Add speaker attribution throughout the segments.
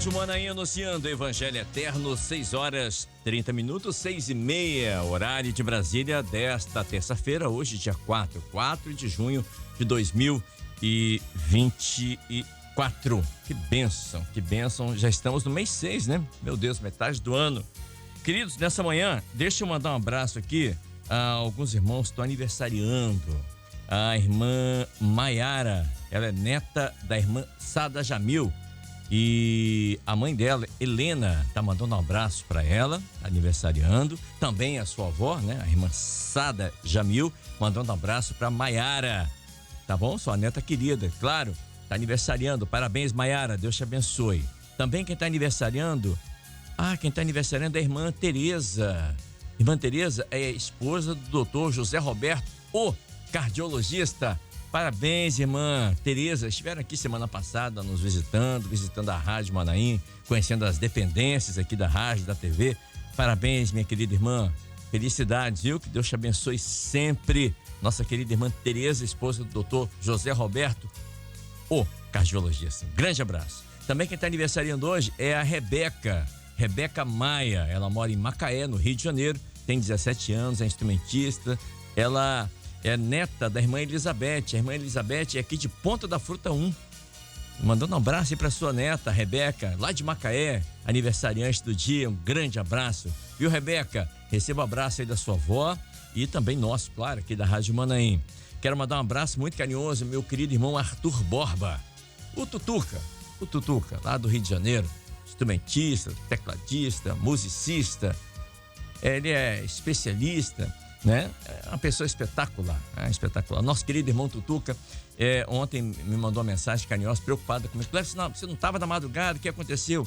Speaker 1: Rádio Manaim anunciando Evangelho Eterno, 6h30, 6h30, horário de Brasília, desta terça-feira, hoje dia 4 de junho de 2024. Que bênção, já estamos no mês 6, né? Meu Deus, metade do ano. Queridos, nessa manhã, deixa eu mandar um abraço aqui a alguns irmãos que estão aniversariando. A irmã Maiara, ela é neta da irmã Sada Jamil. E a mãe dela, Helena, tá mandando um abraço para ela, aniversariando. Também a sua avó, né? A irmã Sada Jamil, mandando um abraço para Maiara. Tá bom? Sua neta querida, claro. Tá aniversariando. Parabéns, Maiara. Deus te abençoe. Também quem tá aniversariando... quem tá aniversariando é a irmã Tereza. Irmã Tereza é esposa do doutor José Roberto, o cardiologista. Parabéns, irmã Tereza. Estiveram aqui semana passada nos visitando a Rádio Manaim, conhecendo as dependências aqui da rádio, da TV. Parabéns, minha querida irmã. Felicidades, viu? Que Deus te abençoe sempre. Nossa querida irmã Tereza, esposa do doutor José Roberto, o cardiologista. Um grande abraço. Também quem está aniversariando hoje é a Rebeca Maia. Ela mora em Macaé, no Rio de Janeiro. Tem 17 anos, é instrumentista. Ela é neta da irmã Elizabeth. A irmã Elizabeth é aqui de Ponta da Fruta 1. Mandando um abraço aí para sua neta, Rebeca, lá de Macaé, aniversariante do dia. Um grande abraço. Viu, Rebeca? Receba um abraço aí da sua avó e também nosso, claro, aqui da Rádio Manaim. Quero mandar um abraço muito carinhoso ao meu querido irmão Arthur Borba, o Tutuca, lá do Rio de Janeiro. Instrumentista, tecladista, musicista. Ele é especialista, né? É uma pessoa espetacular, espetacular. Nosso querido irmão Tutuca, ontem me mandou uma mensagem carinhosa, preocupada comigo. Você não estava na madrugada, o que aconteceu?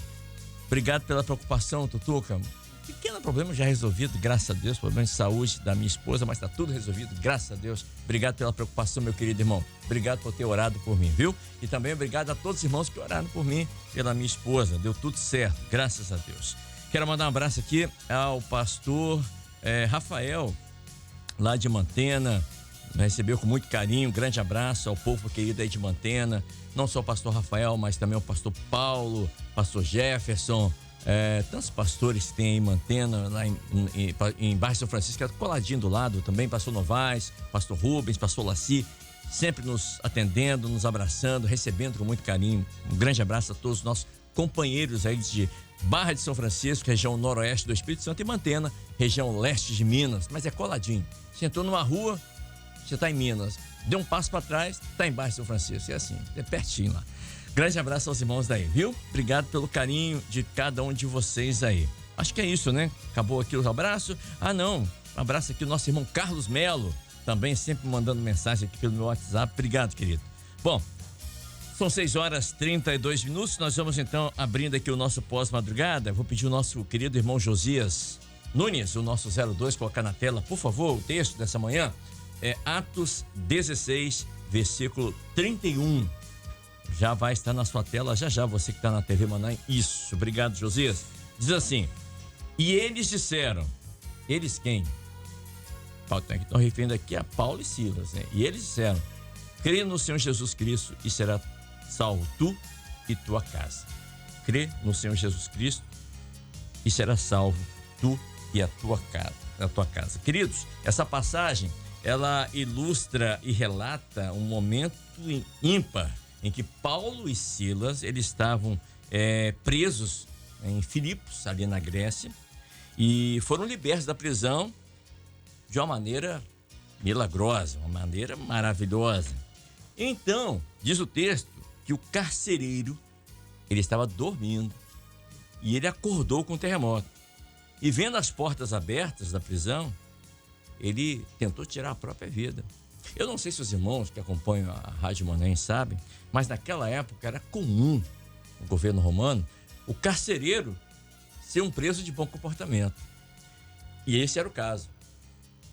Speaker 1: Obrigado pela preocupação, Tutuca. Pequeno problema já resolvido, graças a Deus. Problema de saúde da minha esposa, mas está tudo resolvido, graças a Deus. Obrigado pela preocupação, meu querido irmão. Obrigado por ter orado por mim, viu? E também obrigado a todos os irmãos que oraram por mim, pela minha esposa. Deu tudo certo, graças a Deus. Quero mandar um abraço aqui ao pastor Rafael, lá de Mantena. Me recebeu com muito carinho. Um grande abraço ao povo querido aí de Mantena. Não só o pastor Rafael, mas também o pastor Paulo, pastor Jefferson. Tantos pastores que tem aí em Mantena, lá em Bairro São Francisco, que é coladinho do lado também, pastor Novaes, pastor Rubens, pastor Laci, sempre nos atendendo, nos abraçando, recebendo com muito carinho. Um grande abraço a todos os nossos companheiros aí de Barra de São Francisco, região noroeste do Espírito Santo, e Mantena, região leste de Minas, mas é coladinho. Você entrou numa rua, você está em Minas, deu um passo para trás, está em Barra de São Francisco, é assim, é pertinho lá. Grande abraço aos irmãos daí, viu? Obrigado pelo carinho de cada um de vocês aí. Acho que é isso, né? Acabou aqui os abraços. Não, um abraço aqui ao nosso irmão Carlos Melo, também sempre mandando mensagem aqui pelo meu WhatsApp. Obrigado, querido. Bom, são 6h32. Nós vamos então abrindo aqui o nosso pós-madrugada. Vou pedir o nosso querido irmão Josias Nunes, o nosso 02, colocar na tela, por favor, o texto dessa manhã. É Atos 16, versículo 31. Já vai estar na sua tela, já, você que está na TV Manaim. Isso, obrigado, Josias. Diz assim: e eles disseram, eles quem? Estão referindo aqui a Paulo e Silas, né? E eles disseram: crê no Senhor Jesus Cristo e será salvo tu e tua casa. Crê no Senhor Jesus Cristo e será salvo tu e a tua casa. Queridos, essa passagem, ela ilustra e relata um momento ímpar em que Paulo e Silas, eles estavam presos em Filipos, ali na Grécia, e foram libertos da prisão de uma maneira milagrosa, uma maneira maravilhosa. Então, diz o texto que o carcereiro, ele estava dormindo e ele acordou com o terremoto. E vendo as portas abertas da prisão, ele tentou tirar a própria vida. Eu não sei se os irmãos que acompanham a Rádio Manaim sabem, mas naquela época era comum, no governo romano, o carcereiro ser um preso de bom comportamento. E esse era o caso.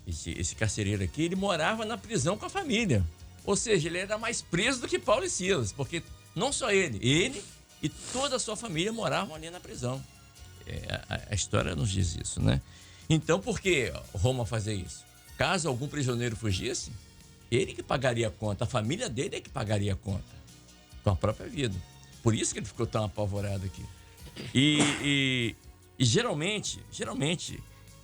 Speaker 1: Esse carcereiro aqui, ele morava na prisão com a família. Ou seja, ele era mais preso do que Paulo e Silas, porque não só ele e toda a sua família moravam ali na prisão. A história nos diz isso, né? Então, por que Roma fazia isso? Caso algum prisioneiro fugisse, ele que pagaria a conta, a família dele é que pagaria a conta, com a própria vida. Por isso que ele ficou tão apavorado aqui. E geralmente,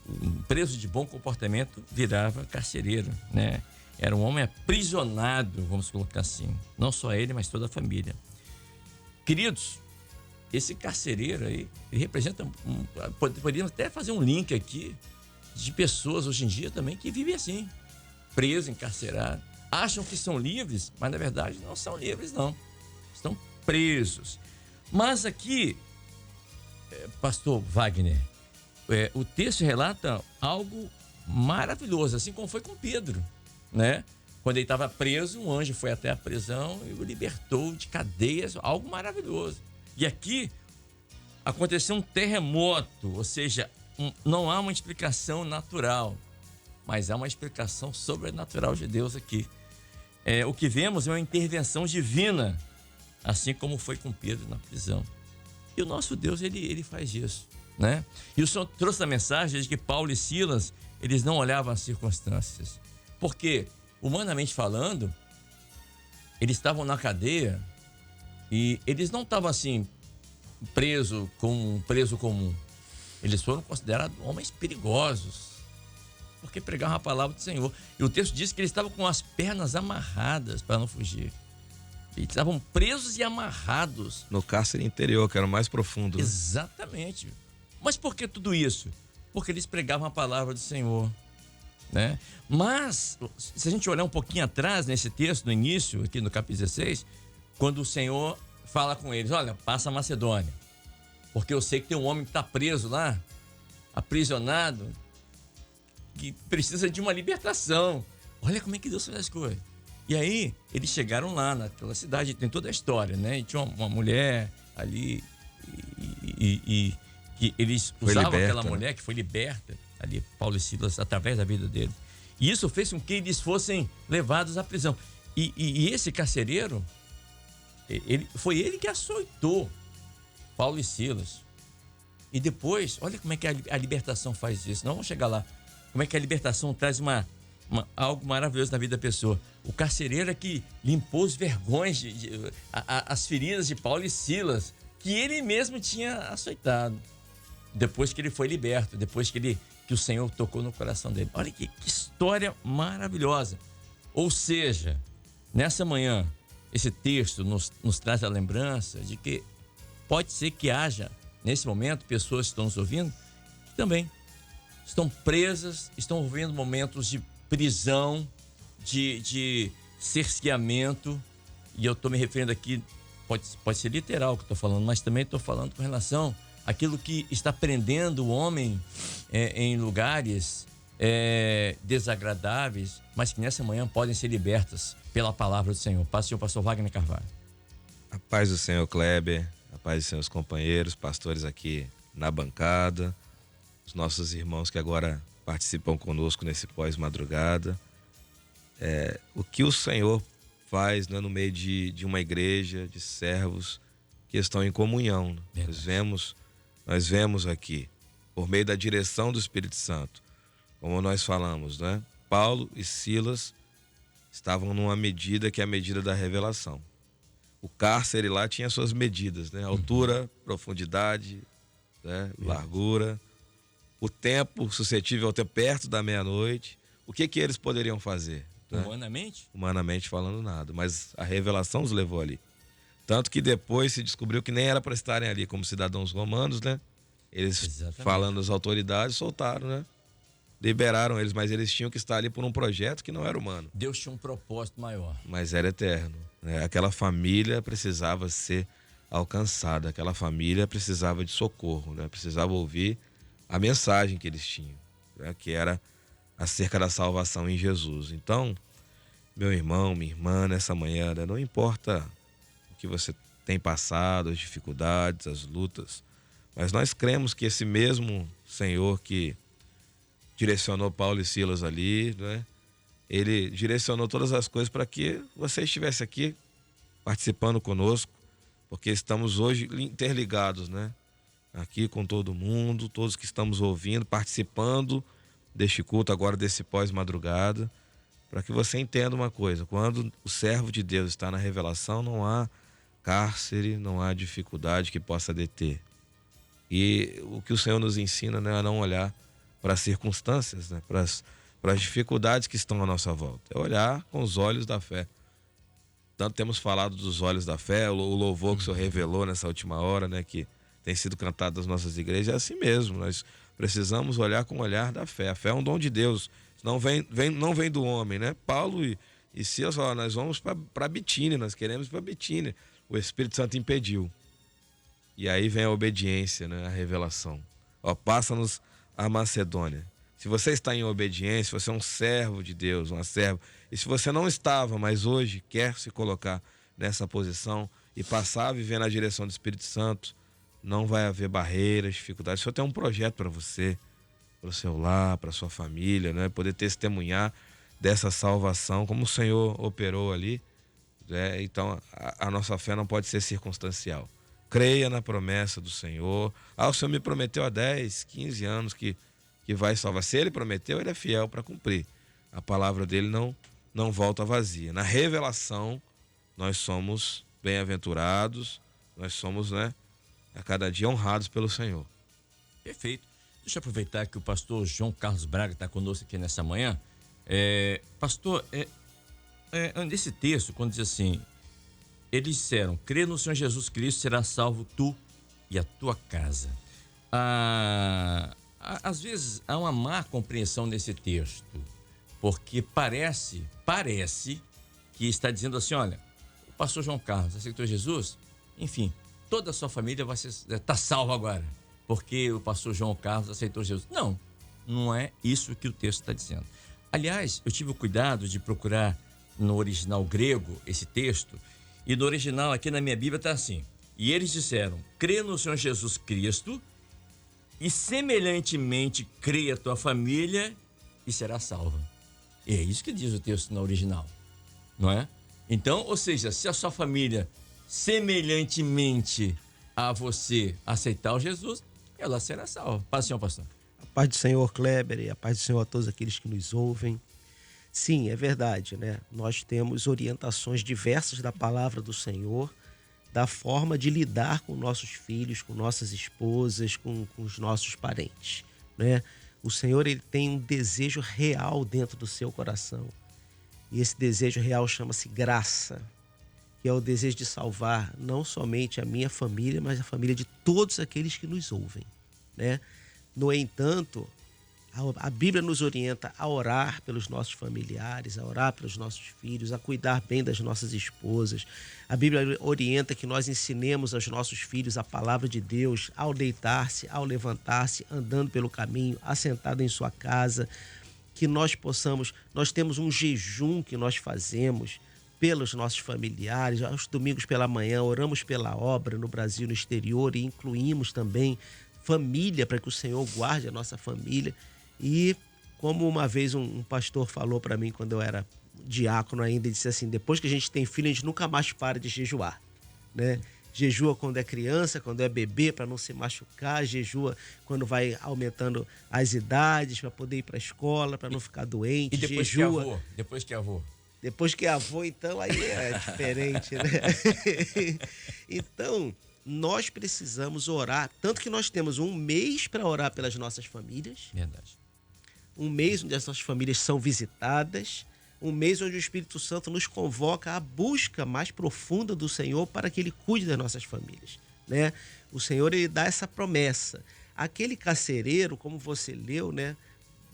Speaker 1: um preso de bom comportamento virava carcereiro, né? Era um homem aprisionado, vamos colocar assim. Não só ele, mas toda a família. Queridos, esse carcereiro aí, ele representa... Poderíamos até fazer um link aqui de pessoas hoje em dia também que vivem assim, presos, encarcerados. Acham que são livres, mas na verdade não são livres, não. Estão presos. Mas aqui, pastor Wagner, o texto relata algo maravilhoso, assim como foi com Pedro, né? Quando ele estava preso, um anjo foi até a prisão e o libertou de cadeias, algo maravilhoso. E aqui aconteceu um terremoto, ou seja, não há uma explicação natural, mas há uma explicação sobrenatural de Deus aqui. O que vemos é uma intervenção divina, assim como foi com Pedro na prisão. E o nosso Deus, ele faz isso, né? E o Senhor trouxe a mensagem de que Paulo e Silas, eles não olhavam as circunstâncias. Porque, humanamente falando, eles estavam na cadeia e eles não estavam assim, preso como um preso comum. Eles foram considerados homens perigosos, porque pregavam a palavra do Senhor. E o texto diz que eles estavam com as pernas amarradas para não fugir. Eles estavam presos e amarrados.
Speaker 2: No cárcere interior, que era o mais profundo. Né?
Speaker 1: Exatamente. Mas por que tudo isso? Porque eles pregavam a palavra do Senhor, né? Mas, se a gente olhar um pouquinho atrás, nesse texto, no início, aqui no capítulo 16, quando o Senhor fala com eles, olha, passa a Macedônia, porque eu sei que tem um homem que está preso lá, aprisionado, que precisa de uma libertação. Olha como é que Deus faz as coisas. E aí, eles chegaram lá naquela cidade, tem toda a história, né? E tinha uma mulher ali, e que eles usavam aquela mulher que foi liberta, ali, Paulo e Silas, através da vida deles. E isso fez com que eles fossem levados à prisão. E esse carcereiro, foi ele que açoitou Paulo e Silas. E depois, olha como é que a libertação faz isso. Não vamos chegar lá. Como é que a libertação traz algo maravilhoso na vida da pessoa. O carcereiro é que limpou os vergões, as feridas de Paulo e Silas, que ele mesmo tinha açoitado. Depois que ele foi liberto, depois que o Senhor tocou no coração dele. Olha que história maravilhosa. Ou seja, nessa manhã, esse texto nos traz a lembrança de que pode ser que haja, nesse momento, pessoas que estão nos ouvindo, que também estão presas, estão vivendo momentos de prisão, de cerceamento, e eu estou me referindo aqui, pode ser literal o que eu estou falando, mas também estou falando com relação àquilo que está prendendo o homem em lugares desagradáveis, mas que nessa manhã podem ser libertas pela palavra do Senhor. Paz do Senhor, pastor Wagner Carvalho.
Speaker 2: A paz do Senhor, Kleber, a paz dos seus companheiros, pastores aqui na bancada, os nossos irmãos que agora participam conosco nesse pós-madrugada. O que o Senhor faz, né, no meio de uma igreja, de servos que estão em comunhão. Nós vemos aqui, por meio da direção do Espírito Santo, como nós falamos, né? Paulo e Silas estavam numa medida que é a medida da revelação. O cárcere lá tinha suas medidas, né? Altura, profundidade, né? Largura, o tempo suscetível até perto da meia-noite. O que eles poderiam fazer? Né?
Speaker 1: Humanamente?
Speaker 2: Humanamente falando, nada. Mas a revelação os levou ali. Tanto que depois se descobriu que nem era para estarem ali como cidadãos romanos, né? Eles, exatamente, falando às autoridades, soltaram, né? Liberaram eles, mas eles tinham que estar ali por um projeto que não era humano.
Speaker 1: Deus tinha um propósito maior.
Speaker 2: Mas era eterno. Né? Aquela família precisava ser alcançada, aquela família precisava de socorro, né? Precisava ouvir a mensagem que eles tinham, né? Que era acerca da salvação em Jesus. Então, meu irmão, minha irmã, nessa manhã, né? Não importa o que você tem passado, as dificuldades, as lutas, mas nós cremos que esse mesmo Senhor que direcionou Paulo e Silas ali, né? Ele direcionou todas as coisas para que você estivesse aqui participando conosco, porque estamos hoje interligados, né? Aqui com todo mundo, todos que estamos ouvindo, participando deste culto agora, desse pós-madrugada, para que você entenda uma coisa: quando o servo de Deus está na revelação, não há cárcere, não há dificuldade que possa deter. E o que o Senhor nos ensina, né, a não olhar para as circunstâncias, né, para as dificuldades que estão à nossa volta. É olhar com os olhos da fé. Tanto temos falado dos olhos da fé, o louvor que o Senhor revelou nessa última hora, né, que tem sido cantado nas nossas igrejas, é assim mesmo. Nós precisamos olhar com o olhar da fé. A fé é um dom de Deus, não vem do homem, né? Paulo e Silas falaram, nós vamos para Bitínia, nós queremos ir para Bitínia. O Espírito Santo impediu. E aí vem a obediência, né, a revelação. Ó, passa-nos a Macedônia. Se você está em obediência, você é um servo de Deus, uma serva. E se você não estava, mas hoje quer se colocar nessa posição e passar a viver na direção do Espírito Santo, não vai haver barreiras, dificuldades. O Senhor tem um projeto para você, para o seu lar, para a sua família, né? Poder testemunhar dessa salvação, como o Senhor operou ali. Né? Então, a nossa fé não pode ser circunstancial. Creia na promessa do Senhor. O Senhor me prometeu há 10, 15 anos que vai salvar. Se Ele prometeu, Ele é fiel para cumprir. A palavra dele não volta vazia. Na revelação, nós somos bem-aventurados, nós somos, né, a cada dia honrados pelo Senhor.
Speaker 1: Perfeito. Deixa eu aproveitar que o pastor João Carlos Braga está conosco aqui nessa manhã. Pastor, nesse texto, quando diz assim, eles disseram, crê no Senhor Jesus Cristo, será salvo tu e a tua casa. Às vezes há uma má compreensão nesse texto, porque parece que está dizendo assim, olha, o pastor João Carlos aceitou Jesus, enfim, toda a sua família vai estar salva agora, porque o pastor João Carlos aceitou Jesus. Não é isso que o texto está dizendo. Aliás, eu tive o cuidado de procurar no original grego esse texto, e no original aqui na minha Bíblia está assim, e eles disseram, crê no Senhor Jesus Cristo, e semelhantemente crê a tua família e será salva. É isso que diz o texto no original, não é? Então, ou seja, se a sua família semelhantemente a você aceitar o Jesus, ela será salva. Paz do Senhor, pastor.
Speaker 3: A paz do Senhor, Kleber, e a paz do Senhor a todos aqueles que nos ouvem. Sim, é verdade, né? Nós temos orientações diversas da palavra do Senhor, da forma de lidar com nossos filhos, com nossas esposas, com os nossos parentes, né? O Senhor, ele tem um desejo real dentro do seu coração. E esse desejo real chama-se graça, que é o desejo de salvar não somente a minha família, mas a família de todos aqueles que nos ouvem, né? No entanto, a Bíblia nos orienta a orar pelos nossos familiares, a orar pelos nossos filhos, a cuidar bem das nossas esposas. A Bíblia orienta que nós ensinemos aos nossos filhos a palavra de Deus ao deitar-se, ao levantar-se, andando pelo caminho, assentado em sua casa, que nós temos um jejum que nós fazemos pelos nossos familiares, aos domingos pela manhã, oramos pela obra no Brasil, no exterior, e incluímos também família, para que o Senhor guarde a nossa família. E como uma vez um pastor falou para mim quando eu era diácono ainda, ele disse assim, depois que a gente tem filho, a gente nunca mais para de jejuar, né? Jejua quando é criança, quando é bebê, para não se machucar, jejua quando vai aumentando as idades, para poder ir para a escola, para não ficar doente.
Speaker 1: E depois
Speaker 3: jejua.
Speaker 1: Depois que é avô.
Speaker 3: Depois que é avô, então aí é diferente, né? Então, nós precisamos orar, tanto que nós temos um mês para orar pelas nossas famílias.
Speaker 1: Verdade.
Speaker 3: Um mês onde as nossas famílias são visitadas, um mês onde o Espírito Santo nos convoca à busca mais profunda do Senhor para que Ele cuide das nossas famílias, né? O Senhor, Ele dá essa promessa. Aquele carcereiro, como você leu, né?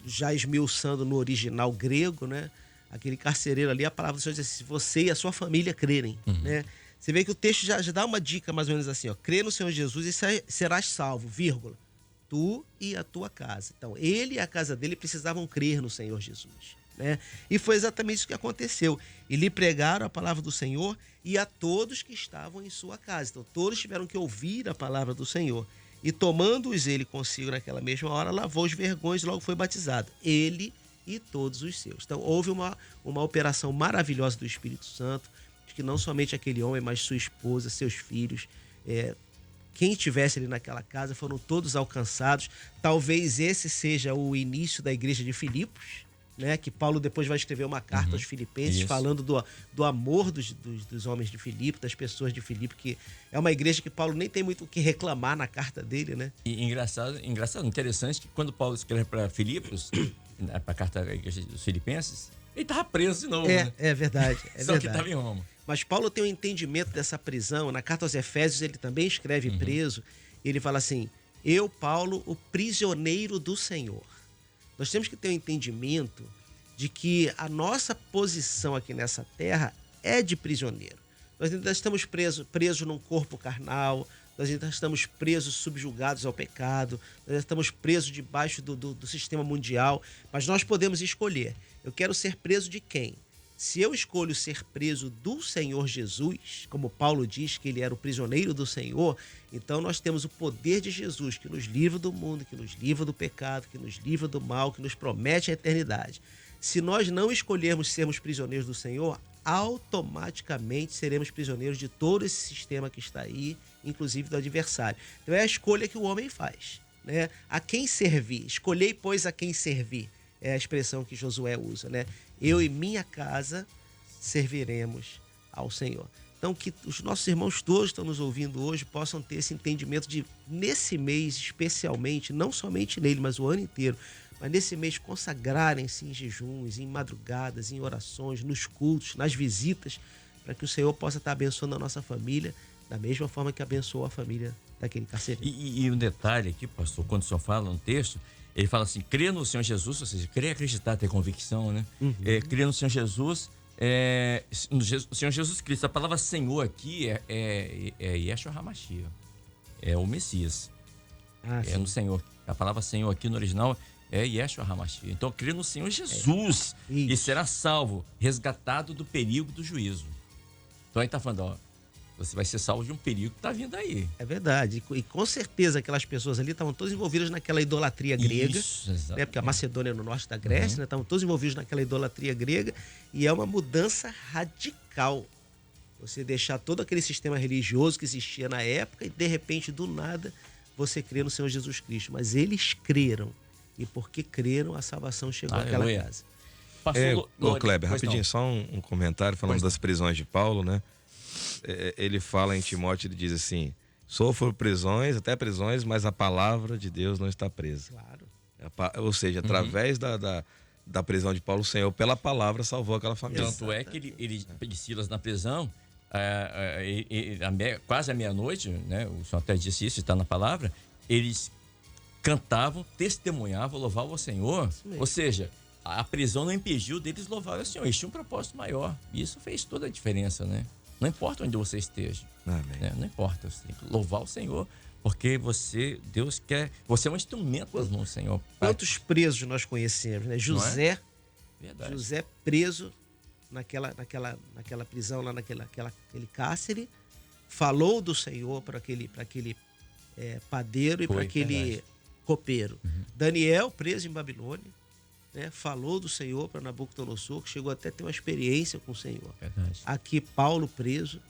Speaker 3: Já esmiuçando no original grego, né? Aquele carcereiro ali, a palavra do Senhor diz assim, se você e a sua família crerem, né? Você vê que o texto já dá uma dica mais ou menos assim, ó, crê no Senhor Jesus e serás salvo, vírgula, tu e a tua casa. Então, ele e a casa dele precisavam crer no Senhor Jesus, né? E foi exatamente isso que aconteceu. E lhe pregaram a palavra do Senhor e a todos que estavam em sua casa. Então, todos tiveram que ouvir a palavra do Senhor. E tomando-os ele consigo naquela mesma hora, lavou os vergões e logo foi batizado. Ele e todos os seus. Então, houve uma operação maravilhosa do Espírito Santo, que não somente aquele homem, mas sua esposa, seus filhos, quem estivesse ali naquela casa, foram todos alcançados. Talvez esse seja o início da igreja de Filipos, né? Que Paulo depois vai escrever uma carta aos Filipenses falando do amor dos homens de Filipe, das pessoas de Filipe, que é uma igreja que Paulo nem tem muito o que reclamar na carta dele, né?
Speaker 1: E engraçado, interessante que quando Paulo escreve para Filipos, para a carta da igreja dos Filipenses, ele estava preso de novo, né?
Speaker 3: É verdade.
Speaker 1: Só que estava em Roma.
Speaker 3: Mas Paulo tem um entendimento dessa prisão. Na carta aos Efésios ele também escreve preso. Ele fala assim: eu, Paulo, o prisioneiro do Senhor. Nós temos que ter um entendimento de que a nossa posição aqui nessa terra é de prisioneiro. Nós ainda estamos presos num corpo carnal, nós ainda estamos presos, subjugados ao pecado, nós ainda estamos presos debaixo do sistema mundial, mas nós podemos escolher. Eu quero ser preso de quem? Se eu escolho ser preso do Senhor Jesus, como Paulo diz que ele era o prisioneiro do Senhor, então nós temos o poder de Jesus que nos livra do mundo, que nos livra do pecado, que nos livra do mal, que nos promete a eternidade. Se nós não escolhermos sermos prisioneiros do Senhor, automaticamente seremos prisioneiros de todo esse sistema que está aí, inclusive do adversário. Então é a escolha que o homem faz, né? A quem servir? Escolhei, pois, a quem servir. É a expressão que Josué usa, né? Eu e minha casa serviremos ao Senhor. Então, que os nossos irmãos todos que estão nos ouvindo hoje possam ter esse entendimento de, nesse mês especialmente, não somente nele, mas o ano inteiro, mas nesse mês consagrarem-se em jejuns, em madrugadas, em orações, nos cultos, nas visitas, para que o Senhor possa estar abençoando a nossa família da mesma forma que abençoou a família daquele carcereiro.
Speaker 1: E um detalhe aqui, pastor, quando o senhor fala no texto, ele fala assim: crer no Senhor Jesus, ou seja, crer, acreditar, ter convicção, né? Crer no Senhor Jesus, o Senhor Jesus Cristo. A palavra Senhor aqui é Yeshua HaMashiach, é o Messias. É no Senhor. A palavra Senhor aqui no original é Yeshua HaMashiach. Então, crer no Senhor Jesus e será salvo, resgatado do perigo do juízo. Então, aí está falando, ó, você vai ser salvo de um perigo que está vindo aí.
Speaker 3: É verdade. E com certeza aquelas pessoas ali estavam todas envolvidas naquela idolatria grega.
Speaker 1: Isso,
Speaker 3: né? Porque a Macedônia é no norte da Grécia, né? Estavam todos envolvidos naquela idolatria grega. E é uma mudança radical. Você deixar todo aquele sistema religioso que existia na época e, de repente, do nada, você crê no Senhor Jesus Cristo. Mas eles creram. E porque creram, a salvação chegou àquela casa.
Speaker 2: Kleber, rapidinho, só um comentário falando das prisões de Paulo, né? Ele fala em Timóteo, ele diz assim: sofro prisões, até prisões, mas a palavra de Deus não está presa.
Speaker 3: Claro.
Speaker 2: Ou seja, através da prisão de Paulo, o Senhor, pela palavra, salvou aquela família.
Speaker 1: Tanto é que ele e Silas na prisão, quase à meia-noite, né? O senhor até disse isso, está na palavra, eles cantavam, testemunhavam, louvavam o Senhor. Ou seja, a prisão não impediu deles louvarem o Senhor. Eles tinham um propósito maior. E isso fez toda a diferença, né? Não importa onde você esteja. Né? Não importa. Você tem que louvar o Senhor, porque Deus quer. Você é um instrumento das mãos do Senhor.
Speaker 3: Quantos presos nós conhecemos, né? José.
Speaker 1: Verdade.
Speaker 3: José preso naquela prisão, lá naquele cárcere, falou do Senhor para aquele padeiro e para aquele copeiro. Daniel, preso em Babilônia, né, falou do Senhor para Nabucodonosor, que chegou até a ter uma experiência com o Senhor.
Speaker 1: Verdade.
Speaker 3: Aqui Paulo preso,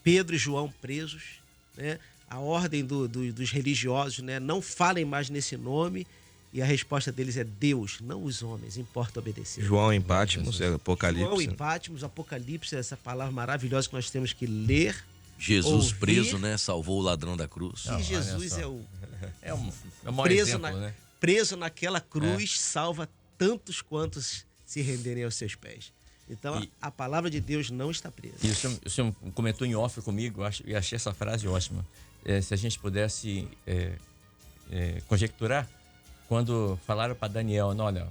Speaker 3: Pedro e João presos, né, a ordem dos religiosos, né, não falem mais nesse nome, e a resposta deles é Deus, não os homens, importa obedecer.
Speaker 2: João em Patmos, Apocalipse.
Speaker 3: João em Patmos, Apocalipse, essa palavra maravilhosa que nós temos que ler.
Speaker 4: Jesus
Speaker 3: ouvir,
Speaker 4: preso, né? Salvou o ladrão da cruz.
Speaker 3: Que Jesus é o
Speaker 1: maior exemplo, né?
Speaker 3: Preso naquela cruz, salva tantos quantos se renderem aos seus pés. Então, a palavra de Deus não está presa.
Speaker 1: E o senhor comentou em off comigo, eu achei essa frase ótima. Se a gente pudesse conjecturar, quando falaram para Daniel, não, olha,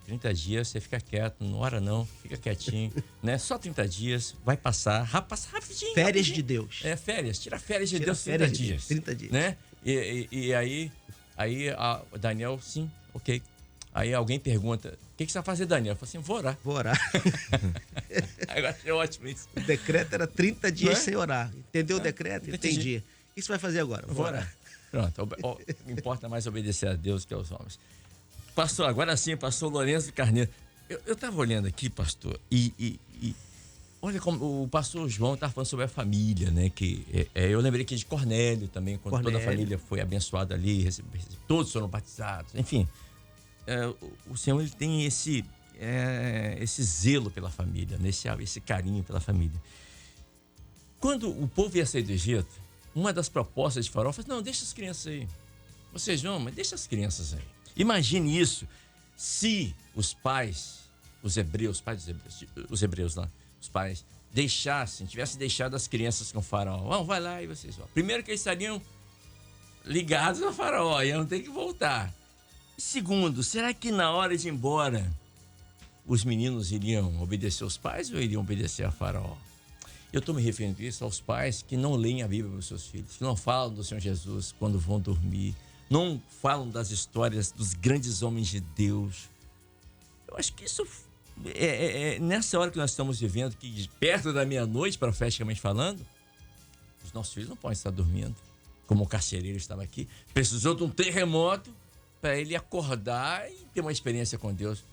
Speaker 1: 30 dias você fica quieto, não ora não, fica quietinho, né? Só 30 dias, vai passar rapidinho.
Speaker 3: Férias de Deus.
Speaker 1: Férias, tira férias de Deus 30 dias.
Speaker 3: 30 dias.
Speaker 1: Né? E aí Daniel, sim, ok. Aí alguém pergunta, o que você vai fazer, Daniel? Eu falo assim, vou orar.
Speaker 3: Vou orar.
Speaker 1: Agora é ótimo isso.
Speaker 3: O decreto era 30 dias sem orar. Entendeu o decreto? Entendi. O que você vai fazer agora?
Speaker 1: Vou orar. Pronto, importa mais obedecer a Deus que aos homens. Pastor, agora sim, pastor Lourenço Carneiro. Eu estava olhando aqui, pastor, e olha como o pastor João estava falando sobre a família, né? Que eu lembrei aqui de Cornélio também, quando toda a família foi abençoada ali, todos foram batizados, enfim. o Senhor ele tem esse zelo pela família, esse carinho pela família. Quando o povo ia sair do Egito, uma das propostas de Faraó foi: não, deixa as crianças aí. Vocês vão, mas deixa as crianças aí. Imagine isso, se os pais, os hebreus lá, os pais, tivessem deixado as crianças com o Faraó. Vai lá e vocês vão. Primeiro que eles estariam ligados ao Faraó, iam ter que voltar. Segundo, será que na hora de ir embora, os meninos iriam obedecer aos pais ou iriam obedecer a Faraó? Eu estou me referindo a isso aos pais que não leem a Bíblia para os seus filhos, que não falam do Senhor Jesus quando vão dormir, não falam das histórias dos grandes homens de Deus. Eu acho que isso nessa hora que nós estamos vivendo, que perto da meia-noite, profeticamente falando, os nossos filhos não podem estar dormindo, como o carcereiro estava aqui. Precisou de um terremoto para ele acordar e ter uma experiência com Deus.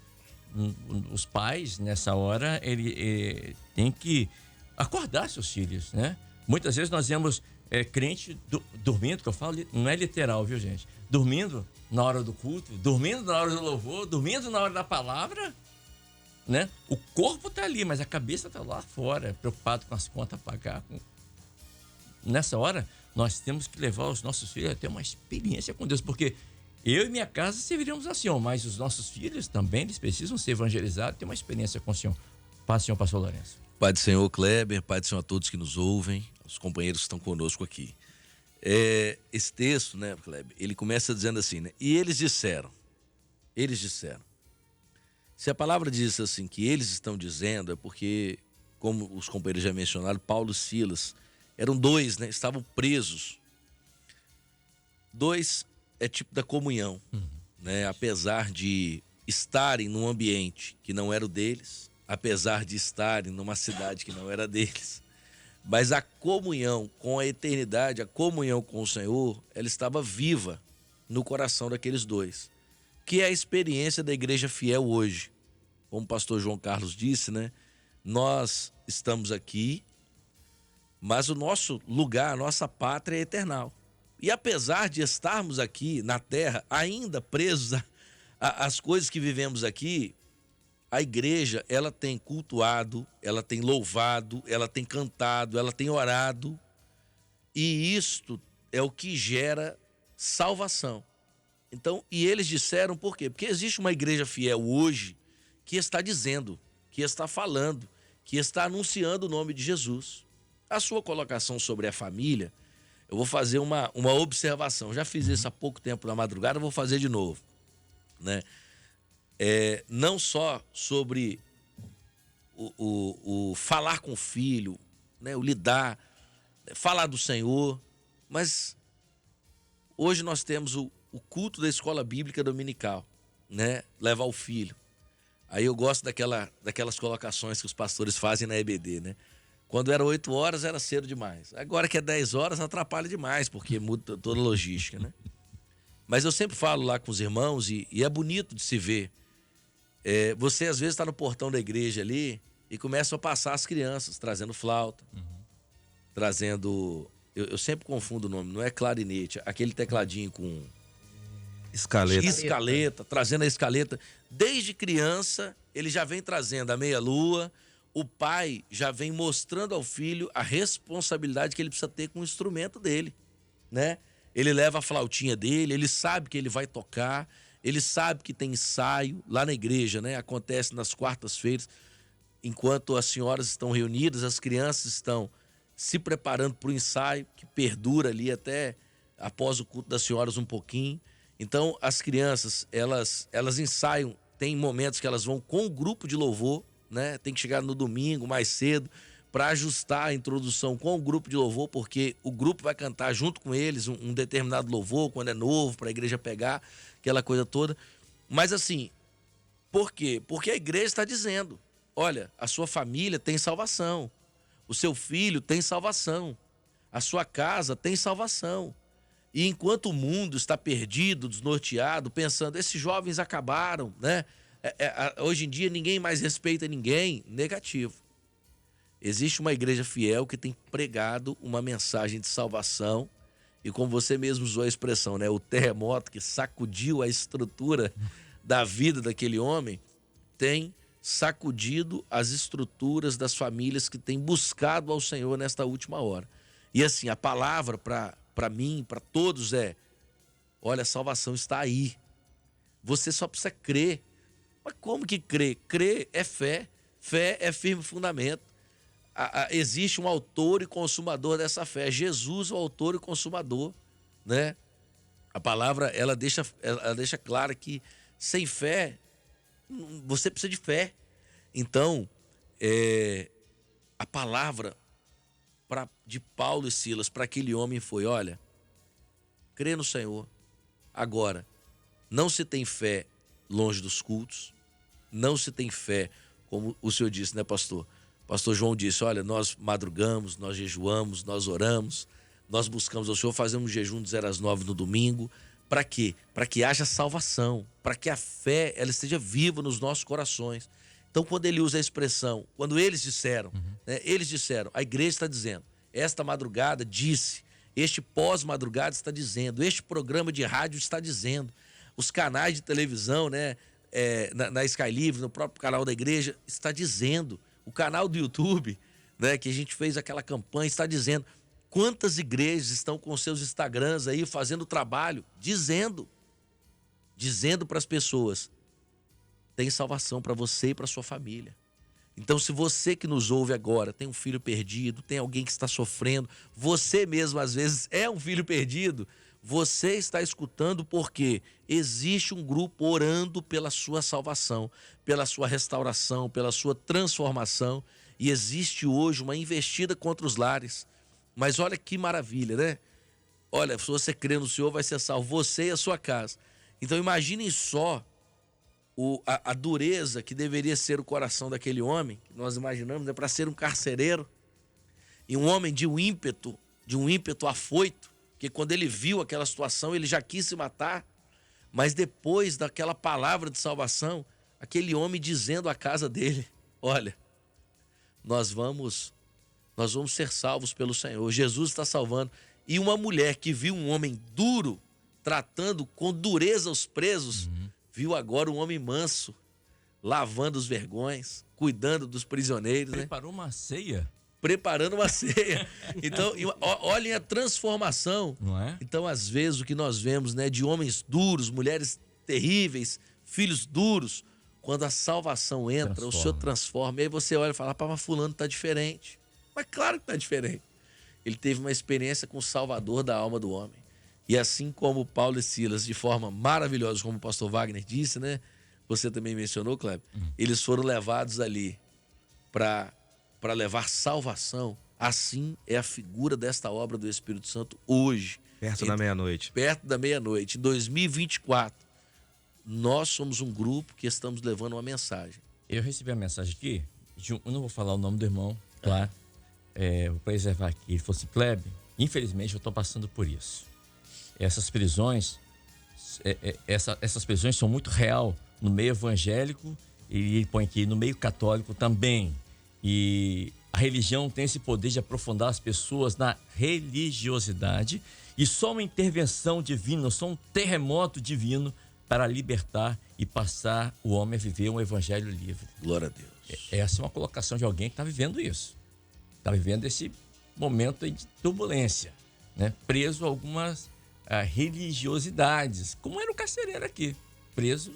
Speaker 1: Os pais, nessa hora, ele tem que acordar seus filhos, né? Muitas vezes nós vemos crente dormindo, que eu falo, não é literal, viu, gente? Dormindo na hora do culto, dormindo na hora do louvor, dormindo na hora da palavra, né? O corpo tá ali, mas a cabeça tá lá fora, preocupado com as contas a pagar. Nessa hora, nós temos que levar os nossos filhos a ter uma experiência com Deus, porque eu e minha casa serviríamos ao Senhor, mas os nossos filhos também, eles precisam ser evangelizados, ter uma experiência com o Senhor. Paz, Senhor, pastor Lourenço.
Speaker 4: Pai do Senhor, Kleber, Pai do Senhor a todos que nos ouvem, os companheiros que estão conosco aqui. Esse texto, né, Kleber, ele começa dizendo assim, né? E eles disseram. Se a palavra diz assim, que eles estão dizendo, é porque, como os companheiros já mencionaram, Paulo e Silas, eram dois, né? Estavam presos. Dois é tipo da comunhão, né? Apesar de estarem num ambiente que não era o deles, apesar de estarem numa cidade que não era deles, mas a comunhão com a eternidade, a comunhão com o Senhor, ela estava viva no coração daqueles dois, que é a experiência da igreja fiel hoje. Como o pastor João Carlos disse, né? Nós estamos aqui, mas o nosso lugar, a nossa pátria é eternal. E apesar de estarmos aqui na terra, ainda presos às coisas que vivemos aqui, a igreja, ela tem cultuado, ela tem louvado, ela tem cantado, ela tem orado. E isto é o que gera salvação. Então, e eles disseram por quê? Porque existe uma igreja fiel hoje que está dizendo, que está falando, que está anunciando o nome de Jesus. A sua colocação sobre a família, eu vou fazer uma observação. Já fiz isso há pouco tempo na madrugada, vou fazer de novo, né? Não só sobre o falar com o filho, né? O lidar, falar do Senhor, mas hoje nós temos o culto da escola bíblica dominical, né? Levar o filho. Aí eu gosto daquelas colocações que os pastores fazem na EBD, né? Quando era 8 horas era cedo demais. Agora que é 10 horas atrapalha demais, porque muda toda a logística, né? Mas eu sempre falo lá com os irmãos e é bonito de se ver. Você às vezes está no portão da igreja ali e começam a passar as crianças, trazendo flauta, trazendo... Eu sempre confundo o nome, não é clarinete, aquele tecladinho com... Escaleta, trazendo a escaleta. Desde criança, ele já vem trazendo a meia-lua. O pai já vem mostrando ao filho a responsabilidade que ele precisa ter com o instrumento dele, né? Ele leva a flautinha dele, ele sabe que ele vai tocar, ele sabe que tem ensaio lá na igreja, né? Acontece nas quartas-feiras, enquanto as senhoras estão reunidas, as crianças estão se preparando para o ensaio, que perdura ali até após o culto das senhoras um pouquinho. Então, as crianças, elas ensaiam, tem momentos que elas vão com o grupo de louvor, né? Tem que chegar no domingo mais cedo para ajustar a introdução com o grupo de louvor, porque o grupo vai cantar junto com eles um determinado louvor, quando é novo, para a igreja pegar, aquela coisa toda. Mas assim, por quê? Porque a igreja está dizendo, olha, a sua família tem salvação, o seu filho tem salvação, a sua casa tem salvação. E enquanto o mundo está perdido, desnorteado, pensando, esses jovens acabaram, né? Hoje em dia ninguém mais respeita ninguém, negativo. Existe uma igreja fiel que tem pregado uma mensagem de salvação e como você mesmo usou a expressão, né? O terremoto que sacudiu a estrutura da vida daquele homem tem sacudido as estruturas das famílias que têm buscado ao Senhor nesta última hora. E assim, a palavra para mim, para todos olha, a salvação está aí. Você só precisa crer. Mas como que crer? Crer é fé. Fé é firme fundamento. Existe um autor e consumador dessa fé. Jesus, o autor e consumador, né? A palavra, ela deixa clara que sem fé, você precisa de fé. Então, a palavra de Paulo e Silas para aquele homem foi: olha, crê no Senhor. Agora, não se tem fé longe dos cultos, não se tem fé, como o senhor disse, né, pastor? Pastor João disse: olha, nós madrugamos, nós jejuamos, nós oramos, nós buscamos ao Senhor, fazemos jejum de 0 às 9 no domingo. Para quê? Para que haja salvação, para que a fé ela esteja viva nos nossos corações. Então, quando ele usa a expressão, quando eles disseram, a igreja está dizendo, esta madrugada disse, este pós-madrugada está dizendo, este programa de rádio está dizendo, os canais de televisão, né, na Sky Livre, no próprio canal da igreja, está dizendo, o canal do YouTube, né, que a gente fez aquela campanha, está dizendo. Quantas igrejas estão com seus Instagrams aí fazendo trabalho, dizendo para as pessoas, tem salvação para você e para sua família. Então, se você que nos ouve agora tem um filho perdido, tem alguém que está sofrendo, você mesmo às vezes é um filho perdido, você está escutando porque existe um grupo orando pela sua salvação, pela sua restauração, pela sua transformação, e existe hoje uma investida contra os lares. Mas olha que maravilha, né? Olha, se você crer no Senhor, vai ser salvo você e a sua casa. Então imaginem só a dureza que deveria ser o coração daquele homem, que nós imaginamos, para ser um carcereiro, e um homem de um ímpeto afoito, que quando ele viu aquela situação, ele já quis se matar, mas depois daquela palavra de salvação, aquele homem dizendo à casa dele: olha, nós vamos ser salvos pelo Senhor, Jesus está salvando. E uma mulher que viu um homem duro, tratando com dureza os presos, viu agora um homem manso, lavando os vergões, cuidando dos prisioneiros.
Speaker 1: Preparou uma ceia.
Speaker 4: Preparando uma ceia. Então, olhem a transformação.
Speaker 1: Não é?
Speaker 4: Então, às vezes, o que nós vemos, né, de homens duros, mulheres terríveis, filhos duros, quando a salvação entra, o Senhor transforma. E aí você olha e fala: mas fulano está diferente. Mas claro que está diferente. Ele teve uma experiência com o Salvador da alma do homem. E assim como Paulo e Silas, de forma maravilhosa, como o pastor Wagner disse, né? Você também mencionou, Kleber, eles foram levados ali para levar salvação. Assim é a figura desta obra do Espírito Santo hoje.
Speaker 2: Perto da meia-noite.
Speaker 4: Perto da meia-noite. Em 2024, nós somos um grupo que estamos levando uma mensagem.
Speaker 1: Eu recebi a mensagem aqui, eu não vou falar o nome do irmão, claro. Vou preservar aqui. Ele falou assim: Kleber, infelizmente eu estou passando por isso. Essas prisões, essas prisões são muito real no meio evangélico, e ele põe aqui no meio católico também. E a religião tem esse poder de aprofundar as pessoas na religiosidade, e só uma intervenção divina, só um terremoto divino para libertar e passar o homem a viver um evangelho livre.
Speaker 4: Glória a Deus.
Speaker 1: Essa é uma colocação de alguém que está vivendo isso. Está vivendo esse momento de turbulência, né? Preso a algumas religiosidades, como era o carcereiro aqui, preso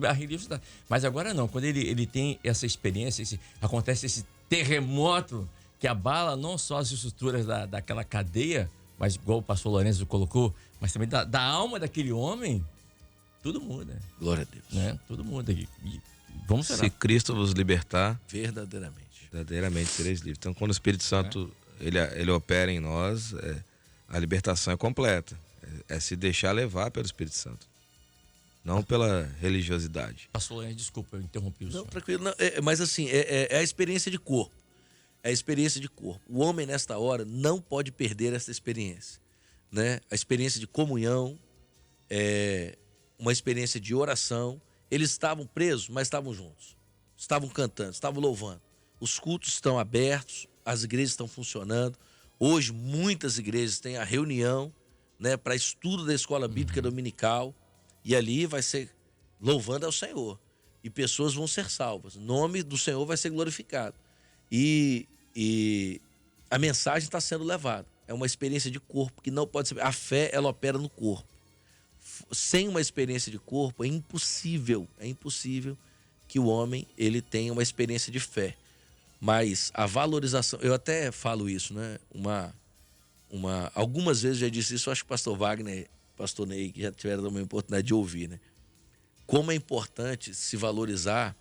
Speaker 1: a religiosidade. Mas agora não, quando ele tem essa experiência, acontece esse terremoto que abala não só as estruturas daquela cadeia, mas igual o pastor Lourenço colocou, mas também da alma daquele homem, tudo muda.
Speaker 4: Glória a Deus.
Speaker 1: Né? Tudo muda. E vamos orar.
Speaker 2: Se Cristo vos libertar,
Speaker 4: verdadeiramente
Speaker 2: sereis livres. Então, quando o Espírito Santo ele opera em nós, a libertação é completa. É se deixar levar pelo Espírito Santo, não pela religiosidade.
Speaker 1: Pastor Lourenço, desculpa, eu interrompi o senhor.
Speaker 4: Não, tranquilo. Não, mas assim, é a experiência de corpo. É a experiência de corpo. O homem, nesta hora, não pode perder essa experiência, né? A experiência de comunhão, uma experiência de oração. Eles estavam presos, mas estavam juntos. Estavam cantando, estavam louvando. Os cultos estão abertos, as igrejas estão funcionando. Hoje, muitas igrejas têm a reunião, né, para estudo da escola bíblica dominical. E ali vai ser louvando ao Senhor. E pessoas vão ser salvas. O nome do Senhor vai ser glorificado. E a mensagem está sendo levada. É uma experiência de corpo que não pode ser... A fé, ela opera no corpo. Sem uma experiência de corpo, é impossível que o homem ele tenha uma experiência de fé. Mas a valorização... Eu até falo isso, né? Algumas vezes já disse isso, acho que o pastor Wagner, pastor Ney, que já tiveram também a oportunidade de ouvir, né? Como é importante se valorizar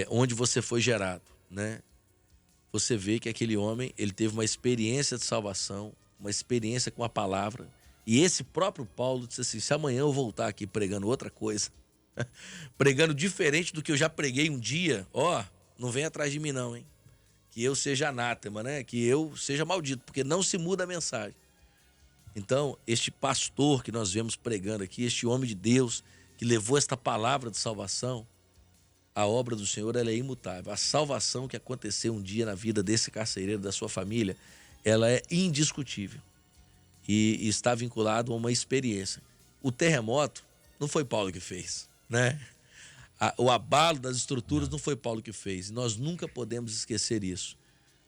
Speaker 4: onde você foi gerado, né? Você vê que aquele homem, ele teve uma experiência de salvação, uma experiência com a palavra. E esse próprio Paulo disse assim, se amanhã eu voltar aqui pregando outra coisa, pregando diferente do que eu já preguei um dia, não vem atrás de mim não, hein? Que eu seja anátema, né? Que eu seja maldito, porque não se muda a mensagem. Então, este pastor que nós vemos pregando aqui, este homem de Deus que levou esta palavra de salvação, a obra do Senhor ela é imutável. A salvação que aconteceu um dia na vida desse carcereiro, da sua família, ela é indiscutível e está vinculado a uma experiência. O terremoto não foi Paulo que fez, né? O abalo das estruturas não foi Paulo que fez. Nós nunca podemos esquecer isso.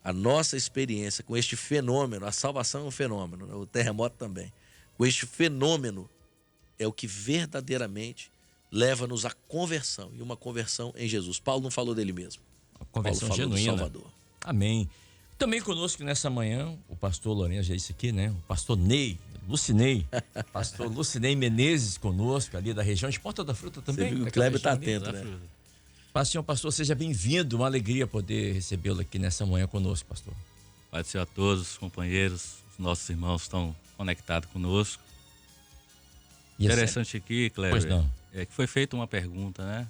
Speaker 4: A nossa experiência com este fenômeno, a salvação é um fenômeno, né? O terremoto também. Com este fenômeno é o que verdadeiramente leva-nos à conversão, e uma conversão em Jesus. Paulo não falou dele mesmo.
Speaker 1: Uma conversão
Speaker 4: Paulo falou
Speaker 1: genuína.
Speaker 4: do Salvador.
Speaker 1: Amém. Também conosco nessa manhã, o pastor Lourenço já disse aqui, né? O pastor Ney, Lucinei, pastor Lucinei Menezes conosco, ali da região de Porta da Fruta também.
Speaker 4: Você viu, o
Speaker 1: daquela
Speaker 4: Kleber está
Speaker 1: região ali.
Speaker 4: atento, né?
Speaker 1: Pastor, seja bem-vindo, uma alegria poder recebê-lo aqui nessa manhã conosco, pastor.
Speaker 5: Pai do Senhor a todos, os companheiros, os nossos irmãos estão conectados conosco.
Speaker 1: E
Speaker 5: Interessante aqui, Kleber,
Speaker 1: Pois não.
Speaker 5: é que foi feita uma pergunta, né?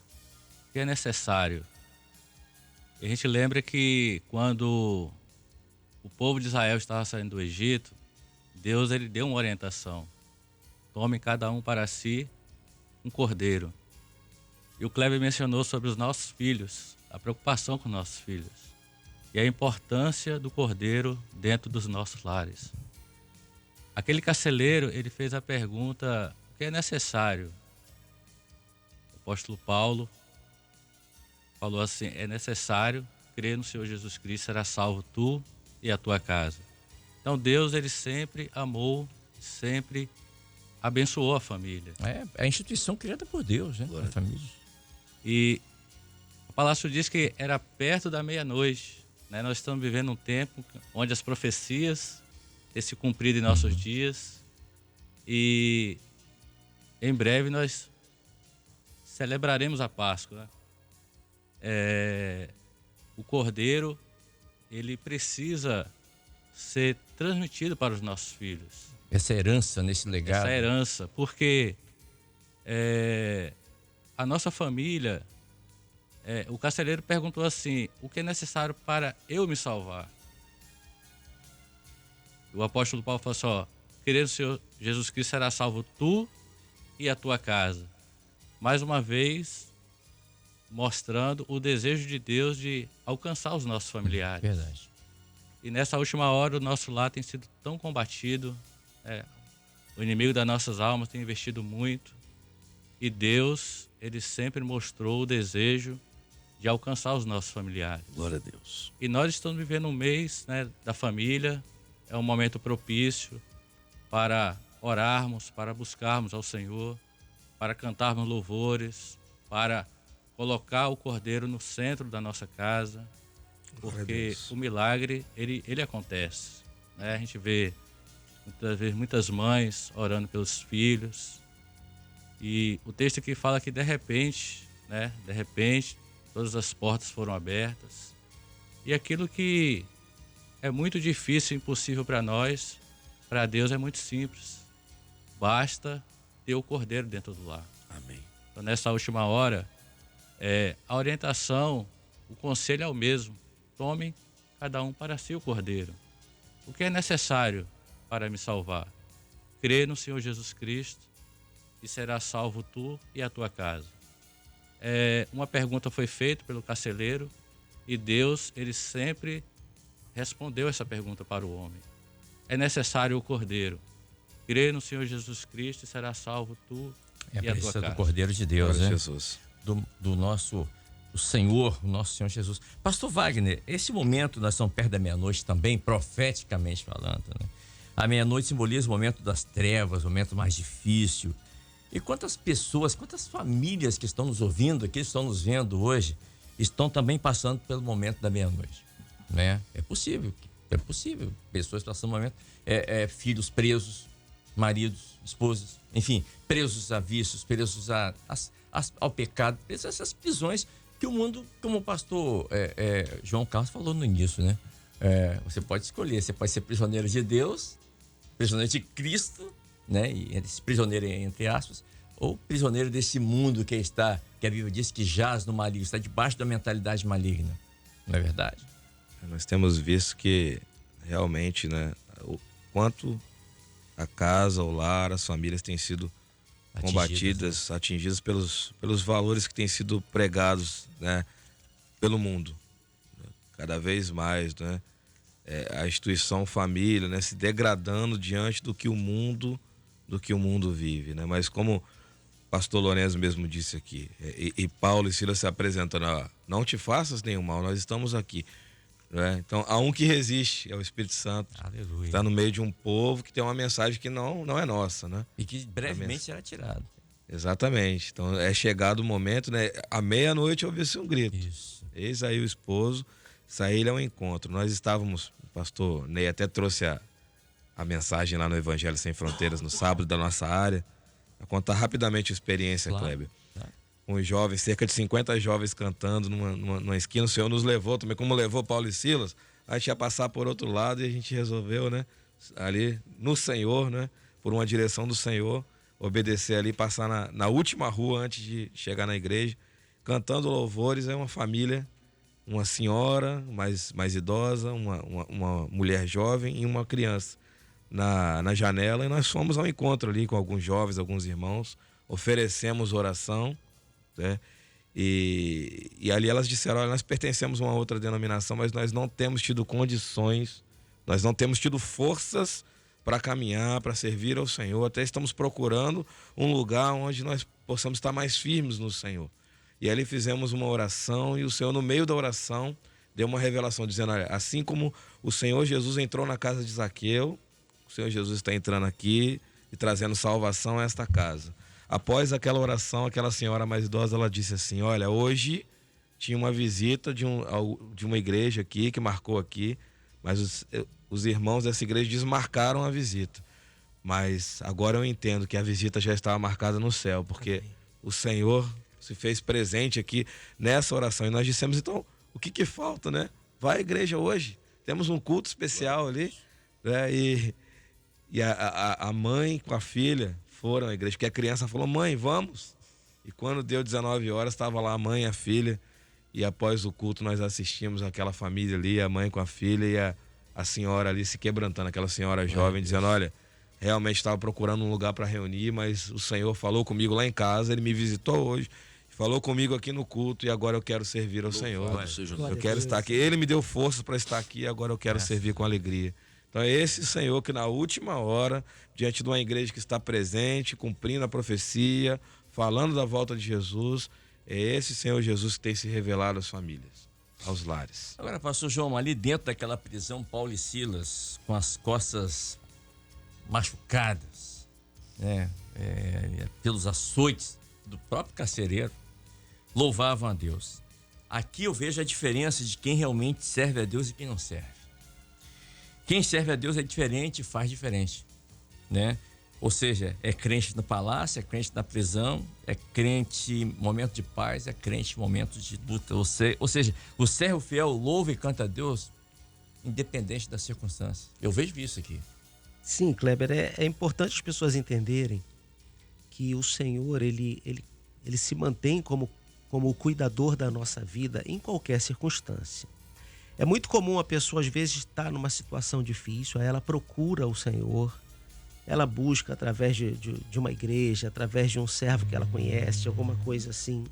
Speaker 5: O que é necessário? E a gente lembra que quando o povo de Israel estava saindo do Egito, Deus ele deu uma orientação. Tome cada um para si um cordeiro. E o Kleber mencionou sobre os nossos filhos, a preocupação com nossos filhos e a importância do cordeiro dentro dos nossos lares. Aquele carcereiro, ele fez a pergunta: o que é necessário? O apóstolo Paulo falou assim: é necessário crer no Senhor Jesus Cristo, será salvo tu e a tua casa. Então Deus, ele sempre amou, sempre abençoou a família.
Speaker 1: É a instituição criada por Deus, né? A família.
Speaker 5: E o palácio diz que era perto da meia-noite, né? Nós estamos vivendo um tempo onde as profecias têm se cumprido em nossos dias e em breve nós celebraremos a Páscoa, né? O cordeiro, ele precisa ser transmitido para os nossos filhos.
Speaker 1: Essa herança, nesse legado.
Speaker 5: Essa herança, porque a nossa família, o carcereiro perguntou assim: o que é necessário para eu me salvar? O apóstolo Paulo falou assim: ó, querer o Senhor Jesus Cristo será salvo tu e a tua casa. Mais uma vez, mostrando o desejo de Deus de alcançar os nossos familiares.
Speaker 1: Verdade.
Speaker 5: E nessa última hora o nosso lar tem sido tão combatido, o inimigo das nossas almas tem investido muito, e Deus, ele sempre mostrou o desejo de alcançar os nossos familiares.
Speaker 4: Glória a Deus.
Speaker 5: E nós estamos vivendo um mês, né, da família, é um momento propício para orarmos, para buscarmos ao Senhor, para cantarmos louvores, para colocar o cordeiro no centro da nossa casa, porque o milagre, ele acontece, né? A gente vê muitas vezes muitas mães orando pelos filhos, e o texto aqui fala que de repente, todas as portas foram abertas, e aquilo que é muito difícil, impossível para nós, para Deus é muito simples. Basta ter o cordeiro dentro do lar.
Speaker 4: Amém.
Speaker 5: Então, nessa última hora, a orientação, o conselho é o mesmo. Tomem cada um para si o cordeiro. O que é necessário para me salvar? Crer no Senhor Jesus Cristo e será salvo tu e a tua casa. Uma pergunta foi feita pelo carcereiro e Deus, ele sempre respondeu essa pergunta para o homem. É necessário o cordeiro. Crer no Senhor Jesus Cristo e será salvo tu
Speaker 1: É a
Speaker 5: e a tua
Speaker 1: presença do
Speaker 5: casa.
Speaker 1: Cordeiro de Deus,
Speaker 2: Glória a
Speaker 1: né?
Speaker 2: Jesus.
Speaker 1: Do nosso Senhor, o nosso Senhor Jesus. Pastor Wagner, esse momento, nós estamos perto da meia-noite também, profeticamente falando, né? A meia-noite simboliza o momento das trevas, o momento mais difícil. E quantas pessoas, quantas famílias que estão nos ouvindo aqui, estão nos vendo hoje, estão também passando pelo momento da meia-noite, né? É possível. Pessoas passando por um momento, filhos presos, maridos, esposas, enfim, presos a vícios, presos ao pecado, presos a essas prisões que o mundo, como o pastor João Carlos falou no início, né? Você pode escolher, você pode ser prisioneiro de Deus, prisioneiro de Cristo, né? E esse prisioneiro entre aspas, ou prisioneiro desse mundo que a Bíblia diz que jaz no maligno, está debaixo da mentalidade maligna, não é verdade?
Speaker 2: Nós temos visto que realmente, né, o quanto a casa, o lar, as famílias têm sido combatidas, atingidas pelos valores que têm sido pregados, né, pelo mundo. Cada vez mais, né, a instituição família, né, se degradando diante do que o mundo vive, né? Mas como o pastor Lourenço mesmo disse aqui, e Paulo e Silas se apresentando, não te faças nenhum mal, nós estamos aqui. Né? Então, há um que resiste, é o Espírito Santo.
Speaker 1: Aleluia.
Speaker 2: Está no meio de um povo que tem uma mensagem que não é nossa, né?
Speaker 1: E que brevemente será tirado.
Speaker 2: Exatamente. Então, é chegado o momento, né? À meia-noite ouviu-se um grito.
Speaker 1: Isso.
Speaker 2: Eis aí o esposo, saíram ao encontro. Nós estávamos, o pastor Ney até trouxe a mensagem lá no Evangelho Sem Fronteiras, no sábado da nossa área. Vou contar rapidamente a experiência,
Speaker 1: Claro.
Speaker 2: Kleber. Com os jovens, cerca de 50 jovens cantando numa esquina. O Senhor nos levou também, como levou Paulo e Silas. A gente ia passar por outro lado e a gente resolveu, né? Ali no Senhor, né? Por uma direção do Senhor, obedecer ali, passar na última rua antes de chegar na igreja. Cantando louvores, é uma família, uma senhora mais idosa, uma mulher jovem e uma criança na janela. E nós fomos ao encontro ali com alguns jovens, alguns irmãos. Oferecemos oração. Né? E ali elas disseram, olha, nós pertencemos a uma outra denominação, mas nós não temos tido condições, nós não temos tido forças para caminhar, para servir ao Senhor, até estamos procurando um lugar onde nós possamos estar mais firmes no Senhor. E ali fizemos uma oração e o Senhor, no meio da oração, deu uma revelação dizendo, olha, assim como o Senhor Jesus entrou na casa de Zaqueu, o Senhor Jesus está entrando aqui e trazendo salvação a esta casa. Após aquela oração, aquela senhora mais idosa, ela disse assim, olha, hoje tinha uma visita de uma igreja aqui, que marcou aqui, mas os irmãos dessa igreja desmarcaram a visita. Mas agora eu entendo que a visita já estava marcada no céu, porque o Senhor se fez presente aqui nessa oração. E nós dissemos, então, o que falta, né? Vai à igreja hoje, temos um culto especial ali, né? E a mãe com a filha foram à igreja, porque a criança falou, mãe, vamos. E quando deu 19 horas, estava lá a mãe e a filha, e após o culto nós assistimos aquela família ali, a mãe com a filha e a senhora ali se quebrantando, aquela senhora jovem, dizendo, olha, realmente estava procurando um lugar para reunir, mas o Senhor falou comigo lá em casa, Ele me visitou hoje, falou comigo aqui no culto e agora eu quero servir ao Senhor. Eu quero estar aqui. Ele me deu força para estar aqui e agora eu quero servir com alegria. Então é esse Senhor que na última hora, diante de uma igreja que está presente, cumprindo a profecia, falando da volta de Jesus, é esse Senhor Jesus que tem se revelado às famílias, aos lares.
Speaker 1: Agora, pastor João, ali dentro daquela prisão, Paulo e Silas, com as costas machucadas, né, pelos açoites do próprio carcereiro, louvavam a Deus. Aqui eu vejo a diferença de quem realmente serve a Deus e quem não serve. Quem serve a Deus é diferente e faz diferente, né? Ou seja, é crente no palácio, é crente na prisão, é crente em momento de paz, é crente em momentos de luta. Ou seja, o servo fiel louva e canta a Deus independente das circunstâncias. Eu vejo isso aqui.
Speaker 3: Sim, Kleber, é importante as pessoas entenderem que o Senhor, ele se mantém como o cuidador da nossa vida em qualquer circunstância. É muito comum a pessoa, às vezes, estar numa situação difícil, aí ela procura o Senhor, ela busca através de uma igreja, através de um servo que ela conhece, alguma coisa assim.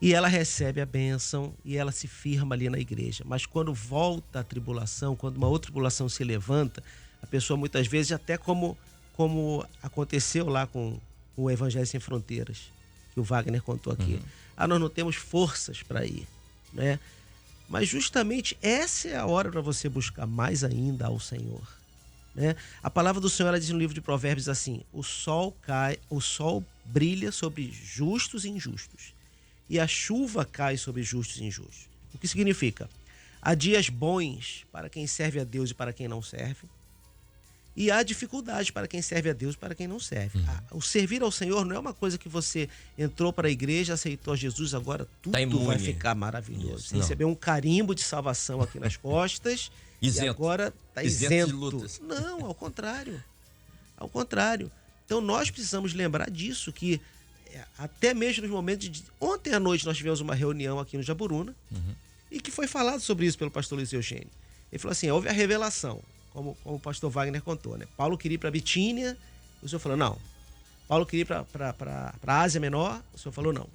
Speaker 3: E ela recebe a bênção e ela se firma ali na igreja. Mas quando volta a tribulação, quando uma outra tribulação se levanta, a pessoa muitas vezes, até como aconteceu lá com o Evangelho Sem Fronteiras, que o Wagner contou aqui. Nós não temos forças para ir, né? Mas justamente essa é a hora para você buscar mais ainda ao Senhor, né? A palavra do Senhor diz no livro de Provérbios assim: o sol brilha sobre justos e injustos, e a chuva cai sobre justos e injustos. O que significa? Há dias bons para quem serve a Deus e para quem não serve, e há dificuldade para quem serve a Deus e para quem não serve. O servir ao Senhor não é uma coisa que você entrou para a igreja, aceitou Jesus, agora tudo vai ficar maravilhoso.
Speaker 1: Isso,
Speaker 3: você recebeu um carimbo de salvação aqui nas costas
Speaker 1: Isento.
Speaker 3: e agora está
Speaker 1: Isento de
Speaker 3: isento.
Speaker 1: lutas.
Speaker 3: Não, ao contrário. Ao contrário. Então nós precisamos lembrar disso, que até mesmo nos momentos de... Ontem à noite nós tivemos uma reunião aqui no Jaburuna, e que foi falado sobre isso pelo pastor Luiz Eugênio. Ele falou assim: houve a revelação, como o pastor Wagner contou, né? Paulo queria ir para Bitínia, o senhor falou não. Paulo queria ir para a Ásia Menor, o senhor falou não.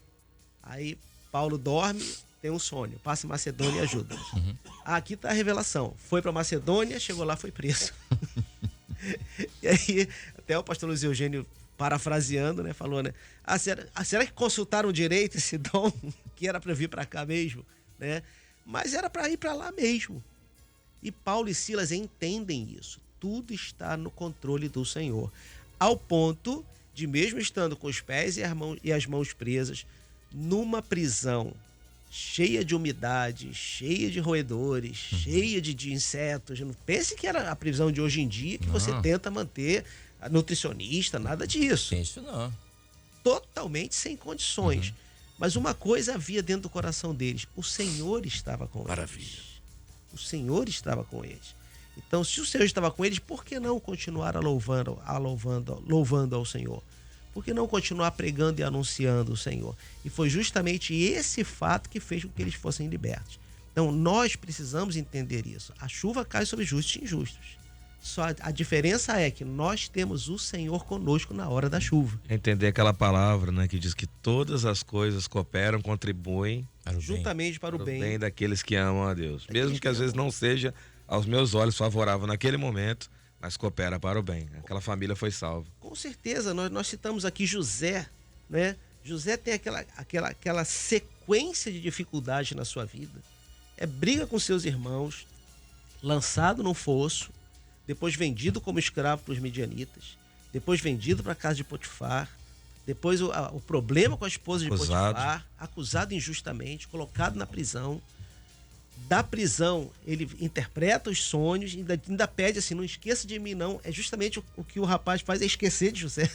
Speaker 3: Aí Paulo dorme, tem um sonho, passa em Macedônia e ajuda. Aqui está a revelação. Foi para Macedônia, chegou lá, foi preso. E aí, até o pastor Luiz Eugênio, parafraseando, né, falou, né? Será que consultaram direito esse dom que era para vir para cá mesmo, né? Mas era para ir para lá mesmo. E Paulo e Silas entendem isso. Tudo está no controle do Senhor. Ao ponto de, mesmo estando com os pés e as mãos presas, numa prisão cheia de umidade, cheia de roedores, cheia de insetos. Não pense que era a prisão de hoje em dia, que você tenta manter a nutricionista, nada disso.
Speaker 1: Tem isso não.
Speaker 3: Totalmente sem condições. Mas uma coisa havia dentro do coração deles: o Senhor estava com eles. O Senhor estava com eles. Então, se o Senhor estava com eles, por que não continuar louvando ao Senhor? Por que não continuar pregando e anunciando o Senhor? E foi justamente esse fato que fez com que eles fossem libertos. Então, nós precisamos entender isso. A chuva cai sobre justos e injustos. Só a diferença é que nós temos o Senhor conosco na hora da chuva.
Speaker 2: Entender aquela palavra, né, que diz que todas as coisas cooperam, contribuem
Speaker 3: Juntamente para o bem
Speaker 2: daqueles que amam a Deus. Mesmo que às vezes não seja aos meus olhos favorável naquele momento, mas coopera para o bem. Aquela família foi salva.
Speaker 3: Com certeza, nós citamos aqui José, né? José tem aquela sequência de dificuldades na sua vida. É briga com seus irmãos, lançado num fosso, depois vendido como escravo para os midianitas, depois vendido para a casa de Potifar, depois o problema com a esposa de Potifar, acusado injustamente, colocado na prisão. Da prisão, ele interpreta os sonhos, ainda pede assim: não esqueça de mim não. É justamente o que o rapaz faz, é esquecer de José.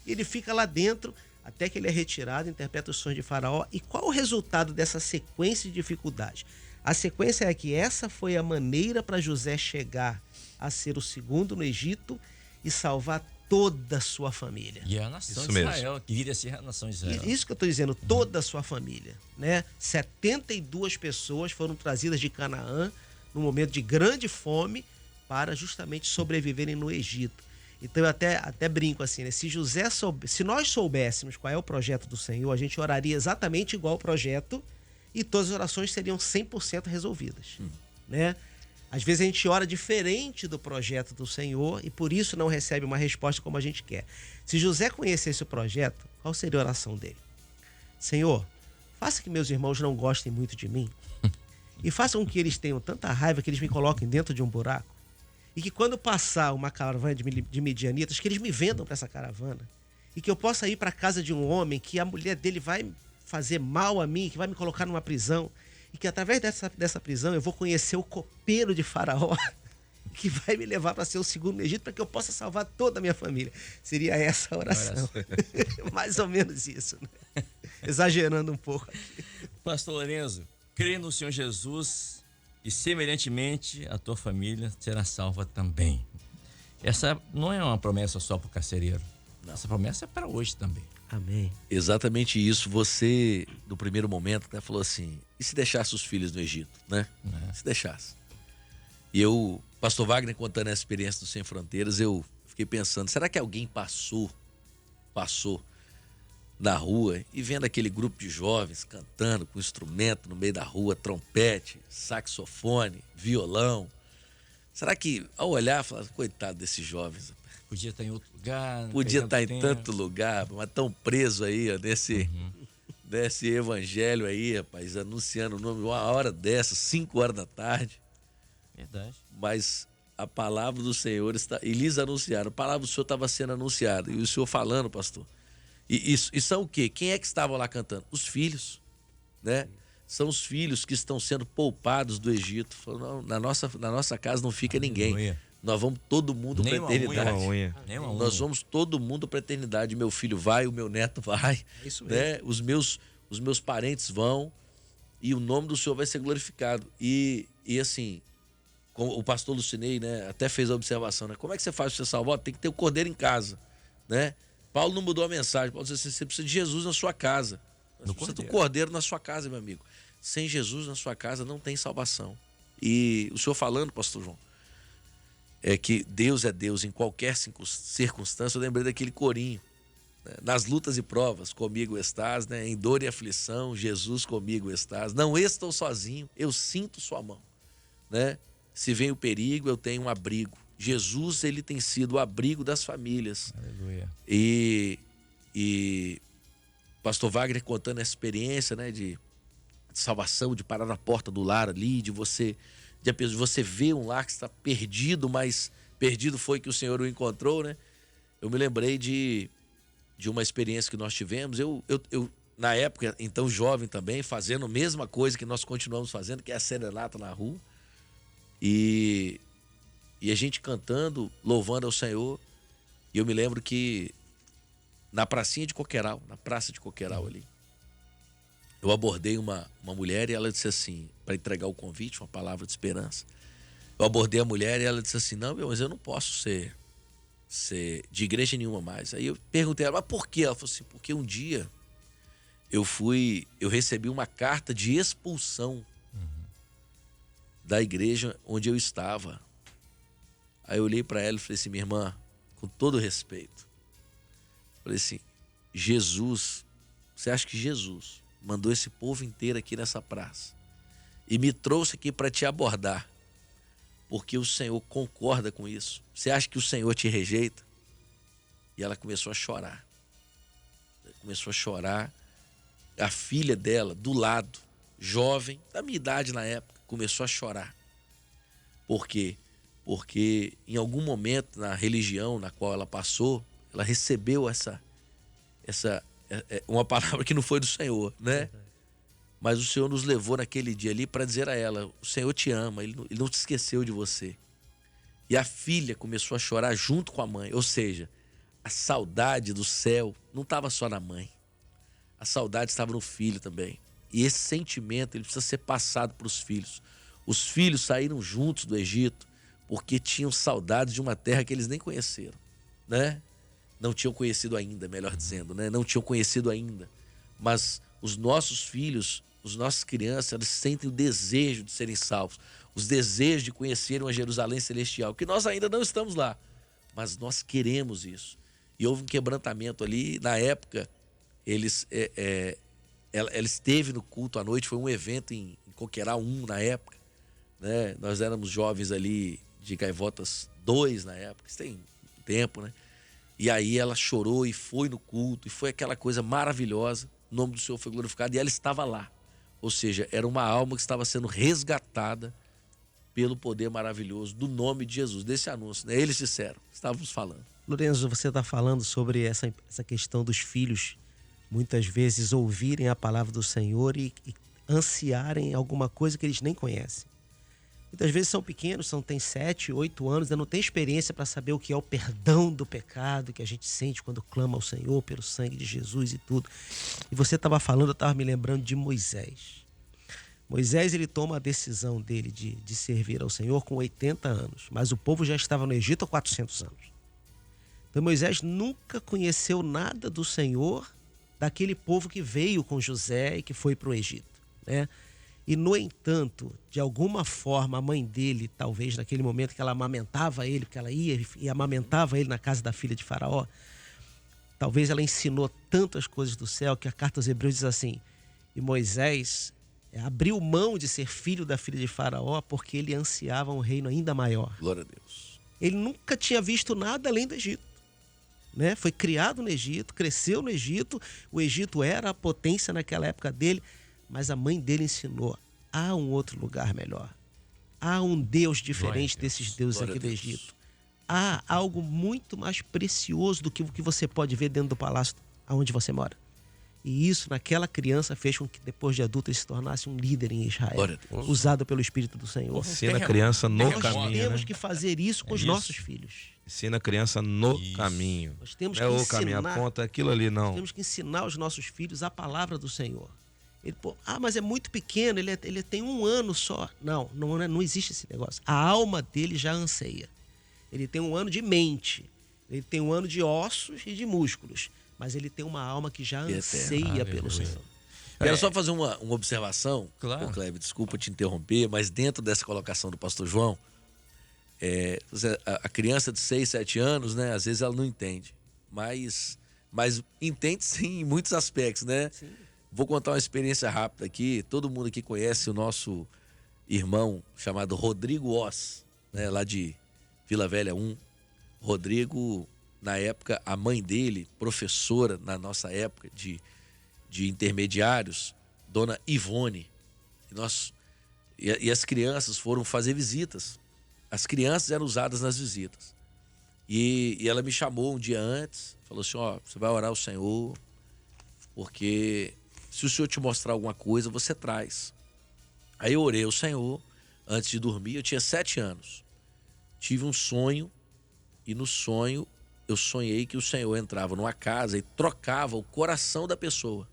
Speaker 3: Ele fica lá dentro até que ele é retirado, interpreta os sonhos de Faraó. E qual o resultado dessa sequência de dificuldades? A sequência é que essa foi a maneira para José chegar a ser o segundo no Egito e salvar toda a sua família.
Speaker 1: E a nação
Speaker 2: Isso
Speaker 1: de Israel, que viria a ser a nação de Israel.
Speaker 3: Isso que eu estou dizendo, toda a sua família, né? 72 pessoas foram trazidas de Canaã num momento de grande fome para justamente sobreviverem no Egito. Então eu até brinco assim, né? Se nós soubéssemos qual é o projeto do Senhor, a gente oraria exatamente igual ao projeto e todas as orações seriam 100% resolvidas, né? Às vezes a gente ora diferente do projeto do Senhor e por isso não recebe uma resposta como a gente quer. Se José conhecesse o projeto, qual seria a oração dele? Senhor, faça que meus irmãos não gostem muito de mim e faça com que eles tenham tanta raiva que eles me coloquem dentro de um buraco e que quando passar uma caravana de midianitas, que eles me vendam para essa caravana e que eu possa ir para a casa de um homem que a mulher dele vai fazer mal a mim, que vai me colocar numa prisão, e que através dessa prisão eu vou conhecer o copeiro de Faraó, que vai me levar para ser o segundo no Egito, para que eu possa salvar toda a minha família. Seria essa a oração. Mais ou menos isso, né? Exagerando um pouco.
Speaker 1: Pastor Lorenzo, crê no Senhor Jesus e semelhantemente a tua família será salva também. Essa não é uma promessa só para o carcereiro. Não. Essa promessa é para hoje também.
Speaker 3: Amém.
Speaker 4: Exatamente isso. Você, no primeiro momento, né, falou assim: e se deixasse os filhos no Egito, né? Se deixasse. E eu, pastor Wagner, contando essa experiência do Sem Fronteiras, eu fiquei pensando, será que alguém passou na rua e vendo aquele grupo de jovens cantando com instrumento no meio da rua, trompete, saxofone, violão, será que ao olhar, falar, coitado desses jovens,
Speaker 1: Podia estar em outro lugar. não
Speaker 4: Podia
Speaker 1: tem
Speaker 4: estar em
Speaker 1: tempo.
Speaker 4: tanto lugar, mas tão preso aí, ó, nesse evangelho aí, rapaz, anunciando o nome uma hora dessa, 5 horas da tarde.
Speaker 1: Verdade.
Speaker 4: Mas a palavra do Senhor está. E lhes anunciaram, a palavra do Senhor estava sendo anunciada. E o Senhor falando, pastor. E são o quê? Quem é que estava lá cantando? Os filhos, né? São os filhos que estão sendo poupados do Egito. Falou, não, na nossa casa não fica ninguém.
Speaker 1: Aleluia.
Speaker 4: Nós vamos todo mundo para a
Speaker 1: Nem uma
Speaker 4: eternidade.
Speaker 2: unha.
Speaker 1: Nem uma
Speaker 4: Nós
Speaker 1: unha.
Speaker 4: vamos todo mundo para a eternidade. Meu filho vai, o meu neto vai,
Speaker 3: É isso
Speaker 4: né? Os meus parentes vão e o nome do Senhor vai ser glorificado. E assim, como o pastor Lucinei, né, até fez a observação, né? Como é que você faz para você salvar? Tem que ter o cordeiro em casa, né? Paulo não mudou a mensagem. Paulo disse assim, você precisa de Jesus na sua casa. Você precisa do cordeiro na sua casa, meu amigo. Sem Jesus na sua casa não tem salvação. E o Senhor falando, pastor João, é que Deus é Deus em qualquer circunstância. Eu lembrei daquele corinho, né? Nas lutas e provas, comigo estás, né? Em dor e aflição, Jesus comigo estás. Não estou sozinho, eu sinto sua mão, né? Se vem o perigo, eu tenho um abrigo. Jesus, ele tem sido o abrigo das famílias.
Speaker 1: Aleluia.
Speaker 4: E pastor Wagner contando essa experiência, né, de salvação, de parar na porta do lar ali, de você ver um lar que está perdido, mas perdido foi que o Senhor o encontrou, né? Eu me lembrei de uma experiência que nós tivemos. Eu na época, então jovem também, fazendo a mesma coisa que nós continuamos fazendo, que é a serenata na rua. E a gente cantando, louvando ao Senhor. E eu me lembro que na praça de Coqueiral ali, eu abordei uma mulher e ela disse assim, para entregar o convite, uma palavra de esperança. Eu abordei a mulher e ela disse assim, não, mas eu não posso ser de igreja nenhuma mais. Aí eu perguntei a ela, mas por quê? Ela falou assim, porque um dia eu recebi uma carta de expulsão da igreja onde eu estava. Aí eu olhei para ela e falei assim, minha irmã, com todo respeito, falei assim, você acha que Jesus mandou esse povo inteiro aqui nessa praça e me trouxe aqui para te abordar porque o Senhor concorda com isso? Você acha que o Senhor te rejeita? E ela começou a chorar. A filha dela, do lado, jovem, da minha idade na época, começou a chorar. Por quê? Porque em algum momento na religião na qual ela passou, ela recebeu uma palavra que não foi do Senhor, né? Mas o Senhor nos levou naquele dia ali para dizer a ela, o Senhor te ama, Ele não te esqueceu de você. E a filha começou a chorar junto com a mãe, ou seja, a saudade do céu não estava só na mãe, a saudade estava no filho também. E esse sentimento ele precisa ser passado para os filhos. Os filhos saíram juntos do Egito porque tinham saudades de uma terra que eles nem conheceram, né? Não tinham conhecido ainda, melhor dizendo, né? Não tinham conhecido ainda. Mas os nossos filhos, as nossas crianças, eles sentem o desejo de serem salvos, os desejos de conhecerem uma Jerusalém celestial, que nós ainda não estamos lá, mas nós queremos isso. E houve um quebrantamento ali, na época, ela esteve no culto à noite, foi um evento em Coqueiral 1 na época, né? Nós éramos jovens ali de Gaivotas 2 na época, isso tem tempo, né? E aí ela chorou e foi no culto, e foi aquela coisa maravilhosa, o nome do Senhor foi glorificado e ela estava lá. Ou seja, era uma alma que estava sendo resgatada pelo poder maravilhoso do nome de Jesus, desse anúncio, né? Eles disseram, estávamos falando.
Speaker 3: Lorenzo, você está falando sobre essa questão dos filhos muitas vezes ouvirem a palavra do Senhor e ansiarem alguma coisa que eles nem conhecem. Muitas vezes são pequenos, têm 7, 8 anos, ainda não têm experiência para saber o que é o perdão do pecado que a gente sente quando clama ao Senhor pelo sangue de Jesus e tudo. E você estava falando, eu estava me lembrando de Moisés. Moisés, ele toma a decisão dele de servir ao Senhor com 80 anos, mas o povo já estava no Egito há 400 anos. Então Moisés nunca conheceu nada do Senhor, daquele povo que veio com José e que foi para o Egito, né? E, no entanto, de alguma forma, a mãe dele, talvez naquele momento que ela amamentava ele, porque ela ia e amamentava ele na casa da filha de Faraó, talvez ela ensinou tantas coisas do céu que a carta aos Hebreus diz assim, e Moisés abriu mão de ser filho da filha de Faraó porque ele ansiava um reino ainda maior.
Speaker 4: Glória a Deus.
Speaker 3: Ele nunca tinha visto nada além do Egito, né? Foi criado no Egito, cresceu no Egito. O Egito era a potência naquela época dele, mas a mãe dele ensinou: há um outro lugar melhor. Há um Deus diferente desses deuses
Speaker 4: Glória
Speaker 3: aqui
Speaker 4: a
Speaker 3: do
Speaker 4: Deus.
Speaker 3: Egito. Há algo muito mais precioso do que o que você pode ver dentro do palácio onde você mora. E isso, naquela criança, fez com que depois de adulto ele se tornasse um líder em Israel,
Speaker 4: Glória a Deus.
Speaker 3: usado pelo Espírito do Senhor.
Speaker 2: Ensina a criança no
Speaker 3: Nós
Speaker 2: caminho,
Speaker 3: temos
Speaker 2: né?
Speaker 3: que fazer isso com os
Speaker 1: isso.
Speaker 3: nossos filhos.
Speaker 2: Ensina a criança no
Speaker 1: Isso.
Speaker 2: caminho.
Speaker 3: Nós temos
Speaker 2: Não é
Speaker 3: que
Speaker 2: o caminho,
Speaker 3: ensinar.
Speaker 2: aponta aquilo ali, não.
Speaker 3: Temos que ensinar os nossos filhos a palavra do Senhor. Ele, mas é muito pequeno, ele tem 1 ano só. Não existe esse negócio. A alma dele já anseia. Ele tem 1 ano de mente. Ele tem 1 ano de ossos e de músculos. Mas ele tem uma alma que já anseia pelo Senhor.
Speaker 4: Quero só fazer uma observação.
Speaker 1: Claro.
Speaker 4: Ô, Kleber, desculpa te interromper, mas dentro dessa colocação do pastor João, a criança de 6, 7 anos, né? Às vezes ela não entende. Mas entende sim em muitos aspectos, né?
Speaker 3: Sim.
Speaker 4: Vou contar uma experiência rápida aqui. Todo mundo aqui conhece o nosso irmão chamado Rodrigo Oss, né? Lá de Vila Velha 1. Rodrigo, na época, a mãe dele, professora na nossa época de intermediários, dona Ivone. E as crianças foram fazer visitas. As crianças eram usadas nas visitas. E ela me chamou um dia antes, falou assim: ó, você vai orar ao Senhor, porque se o Senhor te mostrar alguma coisa, você traz. Aí eu orei ao Senhor, antes de dormir. Eu tinha 7 anos. Tive um sonho, e no sonho eu sonhei que o Senhor entrava numa casa e trocava o coração da pessoa.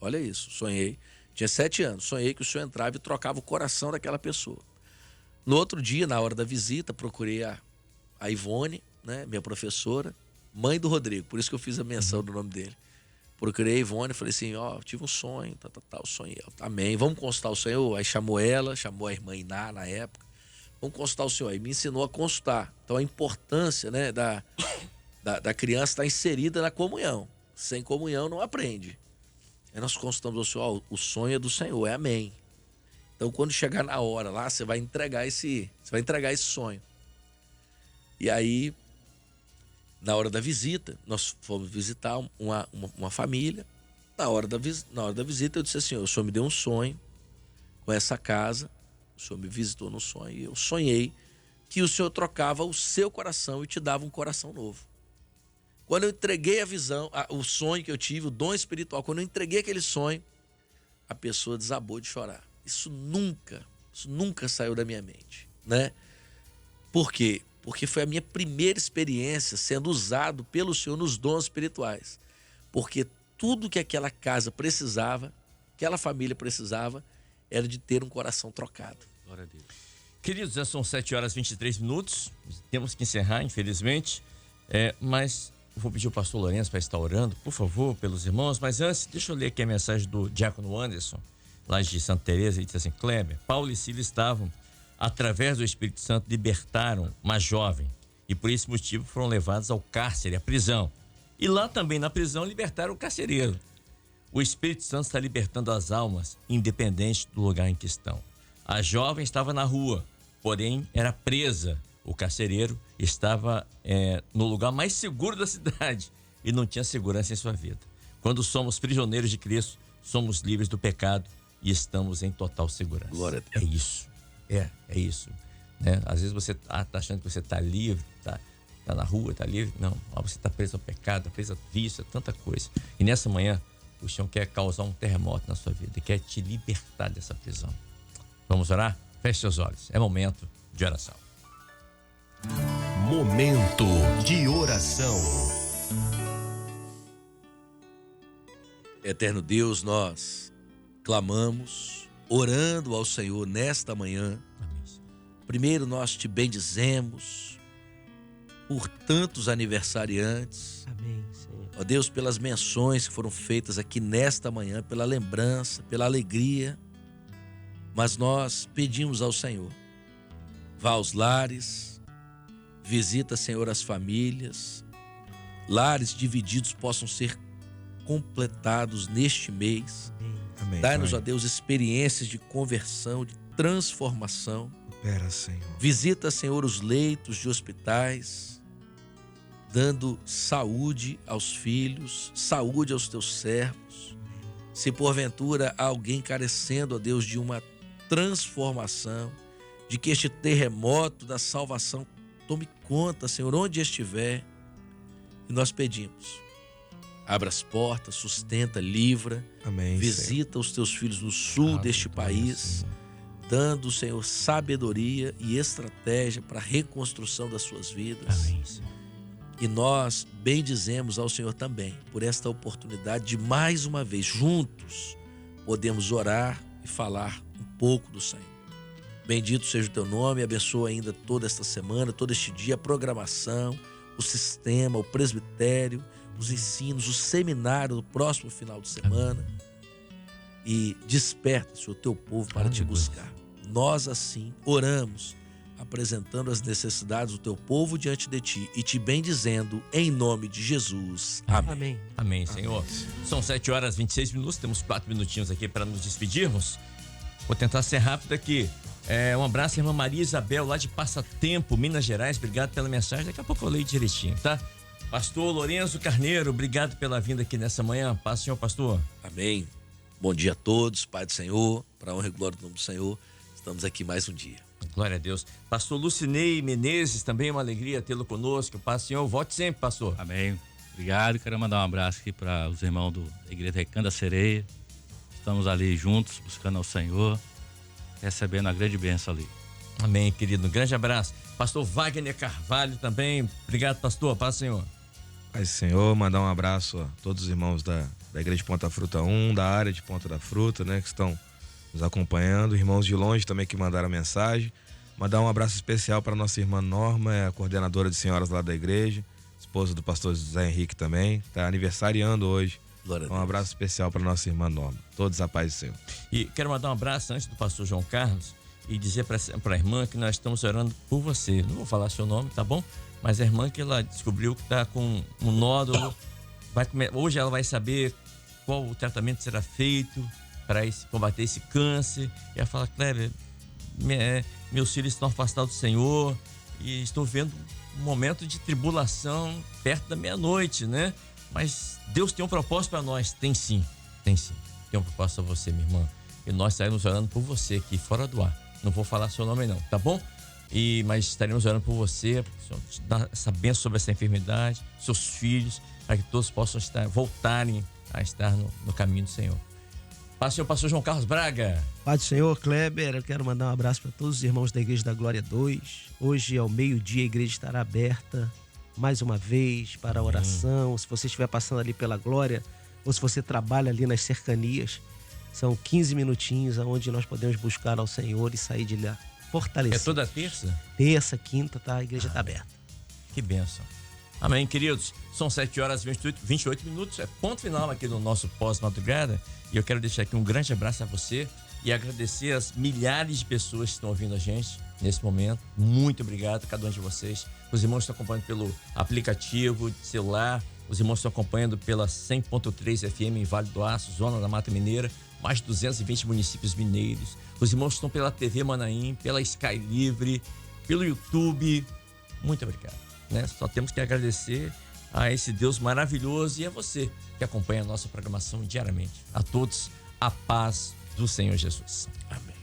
Speaker 4: Olha isso, sonhei. Tinha 7 anos, sonhei que o Senhor entrava e trocava o coração daquela pessoa. No outro dia, na hora da visita, procurei a Ivone, né, minha professora, mãe do Rodrigo, por isso que eu fiz a menção do nome dele. Procurei a Ivone, falei assim: ó, tive um sonho, sonhei. Amém, vamos consultar o Senhor? Aí chamou ela, chamou a irmã Iná na época. Vamos consultar o Senhor. Aí me ensinou a consultar. Então a importância, né, da criança estar inserida na comunhão. Sem comunhão não aprende. Aí nós consultamos ao Senhor: ó, o sonho é do Senhor, é amém. Então quando chegar na hora lá, você vai entregar esse sonho. E aí, na hora da visita, nós fomos visitar uma família. Na hora da visita eu disse assim: o Senhor me deu um sonho com essa casa. O Senhor me visitou no sonho e eu sonhei que o Senhor trocava o seu coração e te dava um coração novo. Quando eu entreguei a visão, o sonho que eu tive, o dom espiritual, quando eu entreguei aquele sonho, a pessoa desabou de chorar. Isso nunca saiu da minha mente, né? Por quê? Porque foi a minha primeira experiência sendo usado pelo Senhor nos dons espirituais. Porque tudo que aquela casa precisava, aquela família precisava, era de ter um coração trocado.
Speaker 5: Glória a Deus.
Speaker 1: Queridos, já são 7h23. Temos que encerrar, infelizmente. Mas eu vou pedir o pastor Lourenço para estar orando, por favor, pelos irmãos. Mas antes, deixa eu ler aqui a mensagem do diácono Anderson, lá de Santa Teresa. Ele disse assim: Kleber, Paulo e Silas estavam, através do Espírito Santo, libertaram uma jovem. E por esse motivo foram levados ao cárcere, à prisão. E lá também na prisão libertaram o carcereiro. O Espírito Santo está libertando as almas, independente do lugar em que estão. A jovem estava na rua, porém era presa. O carcereiro estava no lugar mais seguro da cidade e não tinha segurança em sua vida. Quando somos prisioneiros de Cristo, somos livres do pecado e estamos em total segurança.
Speaker 4: Glória a Deus.
Speaker 1: É isso. É isso. Né? Às vezes você tá achando que você está livre, tá na rua, tá livre. Não, você está preso ao pecado, tá preso a vício, a tanta coisa. E nessa manhã, o Senhor quer causar um terremoto na sua vida, quer te libertar dessa prisão. Vamos orar? Feche seus olhos. É momento de oração.
Speaker 6: Momento de oração.
Speaker 4: Eterno Deus, nós clamamos, orando ao Senhor nesta manhã.
Speaker 1: Amém, Senhor.
Speaker 4: Primeiro nós te bendizemos por tantos aniversariantes.
Speaker 3: Amém, Senhor.
Speaker 4: Ó Deus, pelas menções que foram feitas aqui nesta manhã, pela lembrança, pela alegria. Mas nós pedimos ao Senhor: vá aos lares, visita, Senhor, as famílias. Lares divididos possam ser completados neste mês.
Speaker 2: Amém.
Speaker 4: Dai-nos, ó Deus, experiências de conversão, de transformação.
Speaker 2: Prospera, Senhor.
Speaker 4: Visita, Senhor, os leitos de hospitais, dando saúde aos filhos, saúde aos teus servos. Se porventura há alguém carecendo, ó Deus, de uma transformação, de que este terremoto da salvação tome conta, Senhor, onde estiver. E nós pedimos, abra as portas, sustenta, livra,
Speaker 2: Amém,
Speaker 4: visita os teus filhos no sul deste país, dando, Senhor, sabedoria e estratégia para a reconstrução das suas vidas.
Speaker 1: Amém, Senhor.
Speaker 4: E nós bendizemos ao Senhor também por esta oportunidade de mais uma vez, juntos, podemos orar e falar um pouco do Senhor. Bendito seja o teu nome, abençoa ainda toda esta semana, todo este dia, a programação, o sistema, o presbitério, os ensinos, o seminário do próximo final de semana. E desperta, Senhor, o teu povo para te buscar. Nós assim oramos, apresentando as necessidades do teu povo diante de ti e te bendizendo em nome de Jesus. Amém.
Speaker 3: Amém.
Speaker 1: Amém, Senhor. São 7h26, temos 4 minutinhos aqui para nos despedirmos. Vou tentar ser rápido aqui. Um abraço, irmã Maria Isabel, lá de Passatempo, Minas Gerais. Obrigado pela mensagem. Daqui a pouco eu leio direitinho, tá? Pastor Lourenço Carneiro, obrigado pela vinda aqui nessa manhã. Paz, Senhor, pastor.
Speaker 4: Amém. Bom dia a todos, Pai do Senhor, para a honra e glória do nome do Senhor. Estamos aqui mais um dia.
Speaker 1: Glória a Deus. Pastor Lucinei Menezes, também uma alegria tê-lo conosco. Paz, Senhor, volte sempre, pastor.
Speaker 5: Amém. Obrigado. Quero mandar um abraço aqui para os irmãos da Igreja Recanto da Sereia. Estamos ali juntos, buscando ao Senhor, recebendo a grande bênção ali.
Speaker 1: Amém, querido. Um grande abraço. Pastor Wagner Carvalho também. Obrigado, pastor. Paz, Senhor.
Speaker 2: Paz, Senhor, mandar um abraço a todos os irmãos da Igreja de Ponta Fruta 1, da área de Ponta da Fruta, né, que estão nos acompanhando. Irmãos de longe também que mandaram mensagem. Mandar um abraço especial para nossa irmã Norma, é a coordenadora de senhoras lá da igreja, esposa do pastor José Henrique também, está aniversariando hoje.
Speaker 4: Glória a
Speaker 2: Um
Speaker 4: Deus.
Speaker 2: abraço especial para nossa irmã Norma. Todos a paz do Senhor.
Speaker 1: E quero mandar um abraço antes do pastor João Carlos e dizer para a irmã que nós estamos orando por você. Não vou falar seu nome, tá bom? Mas a irmã que ela descobriu que está com um nódulo, hoje ela vai saber qual o tratamento será feito para combater esse câncer. E ela fala, Kleber, meus filhos estão afastados do Senhor e estou vendo um momento de tribulação perto da meia-noite, né? Mas Deus tem um propósito para nós. Tem sim. Tem um propósito para você, minha irmã. E nós estaremos orando por você aqui fora do ar. Não vou falar seu nome não, tá bom? Mas estaremos orando por você, te dar essa bênção sobre essa enfermidade, seus filhos, para que todos possam voltarem a estar no caminho do Senhor. Pastor João Carlos Braga.
Speaker 3: Pai do Senhor, Kleber, eu quero mandar um abraço para todos os irmãos da Igreja da Glória 2. Hoje, ao meio-dia, a igreja estará aberta mais uma vez para a oração. Se você estiver passando ali pela Glória, ou se você trabalha ali nas cercanias, são 15 minutinhos onde nós podemos buscar ao Senhor e sair de lá fortalecidos.
Speaker 1: É toda terça?
Speaker 3: Terça, quinta, tá? A igreja está aberta.
Speaker 1: Que bênção. Amém, queridos. São 7h28, é ponto final aqui no nosso pós-madrugada. E eu quero deixar aqui um grande abraço a você e agradecer as milhares de pessoas que estão ouvindo a gente nesse momento. Muito obrigado a cada um de vocês. Os irmãos estão acompanhando pelo aplicativo de celular, os irmãos estão acompanhando pela 100.3 FM em Vale do Aço, Zona da Mata Mineira, mais de 220 municípios mineiros. Os irmãos estão pela TV Manaim, pela Sky Livre, pelo YouTube. Muito obrigado. Né? Só temos que agradecer a esse Deus maravilhoso e a você que acompanha a nossa programação diariamente. A todos, a paz do Senhor Jesus.
Speaker 4: Amém.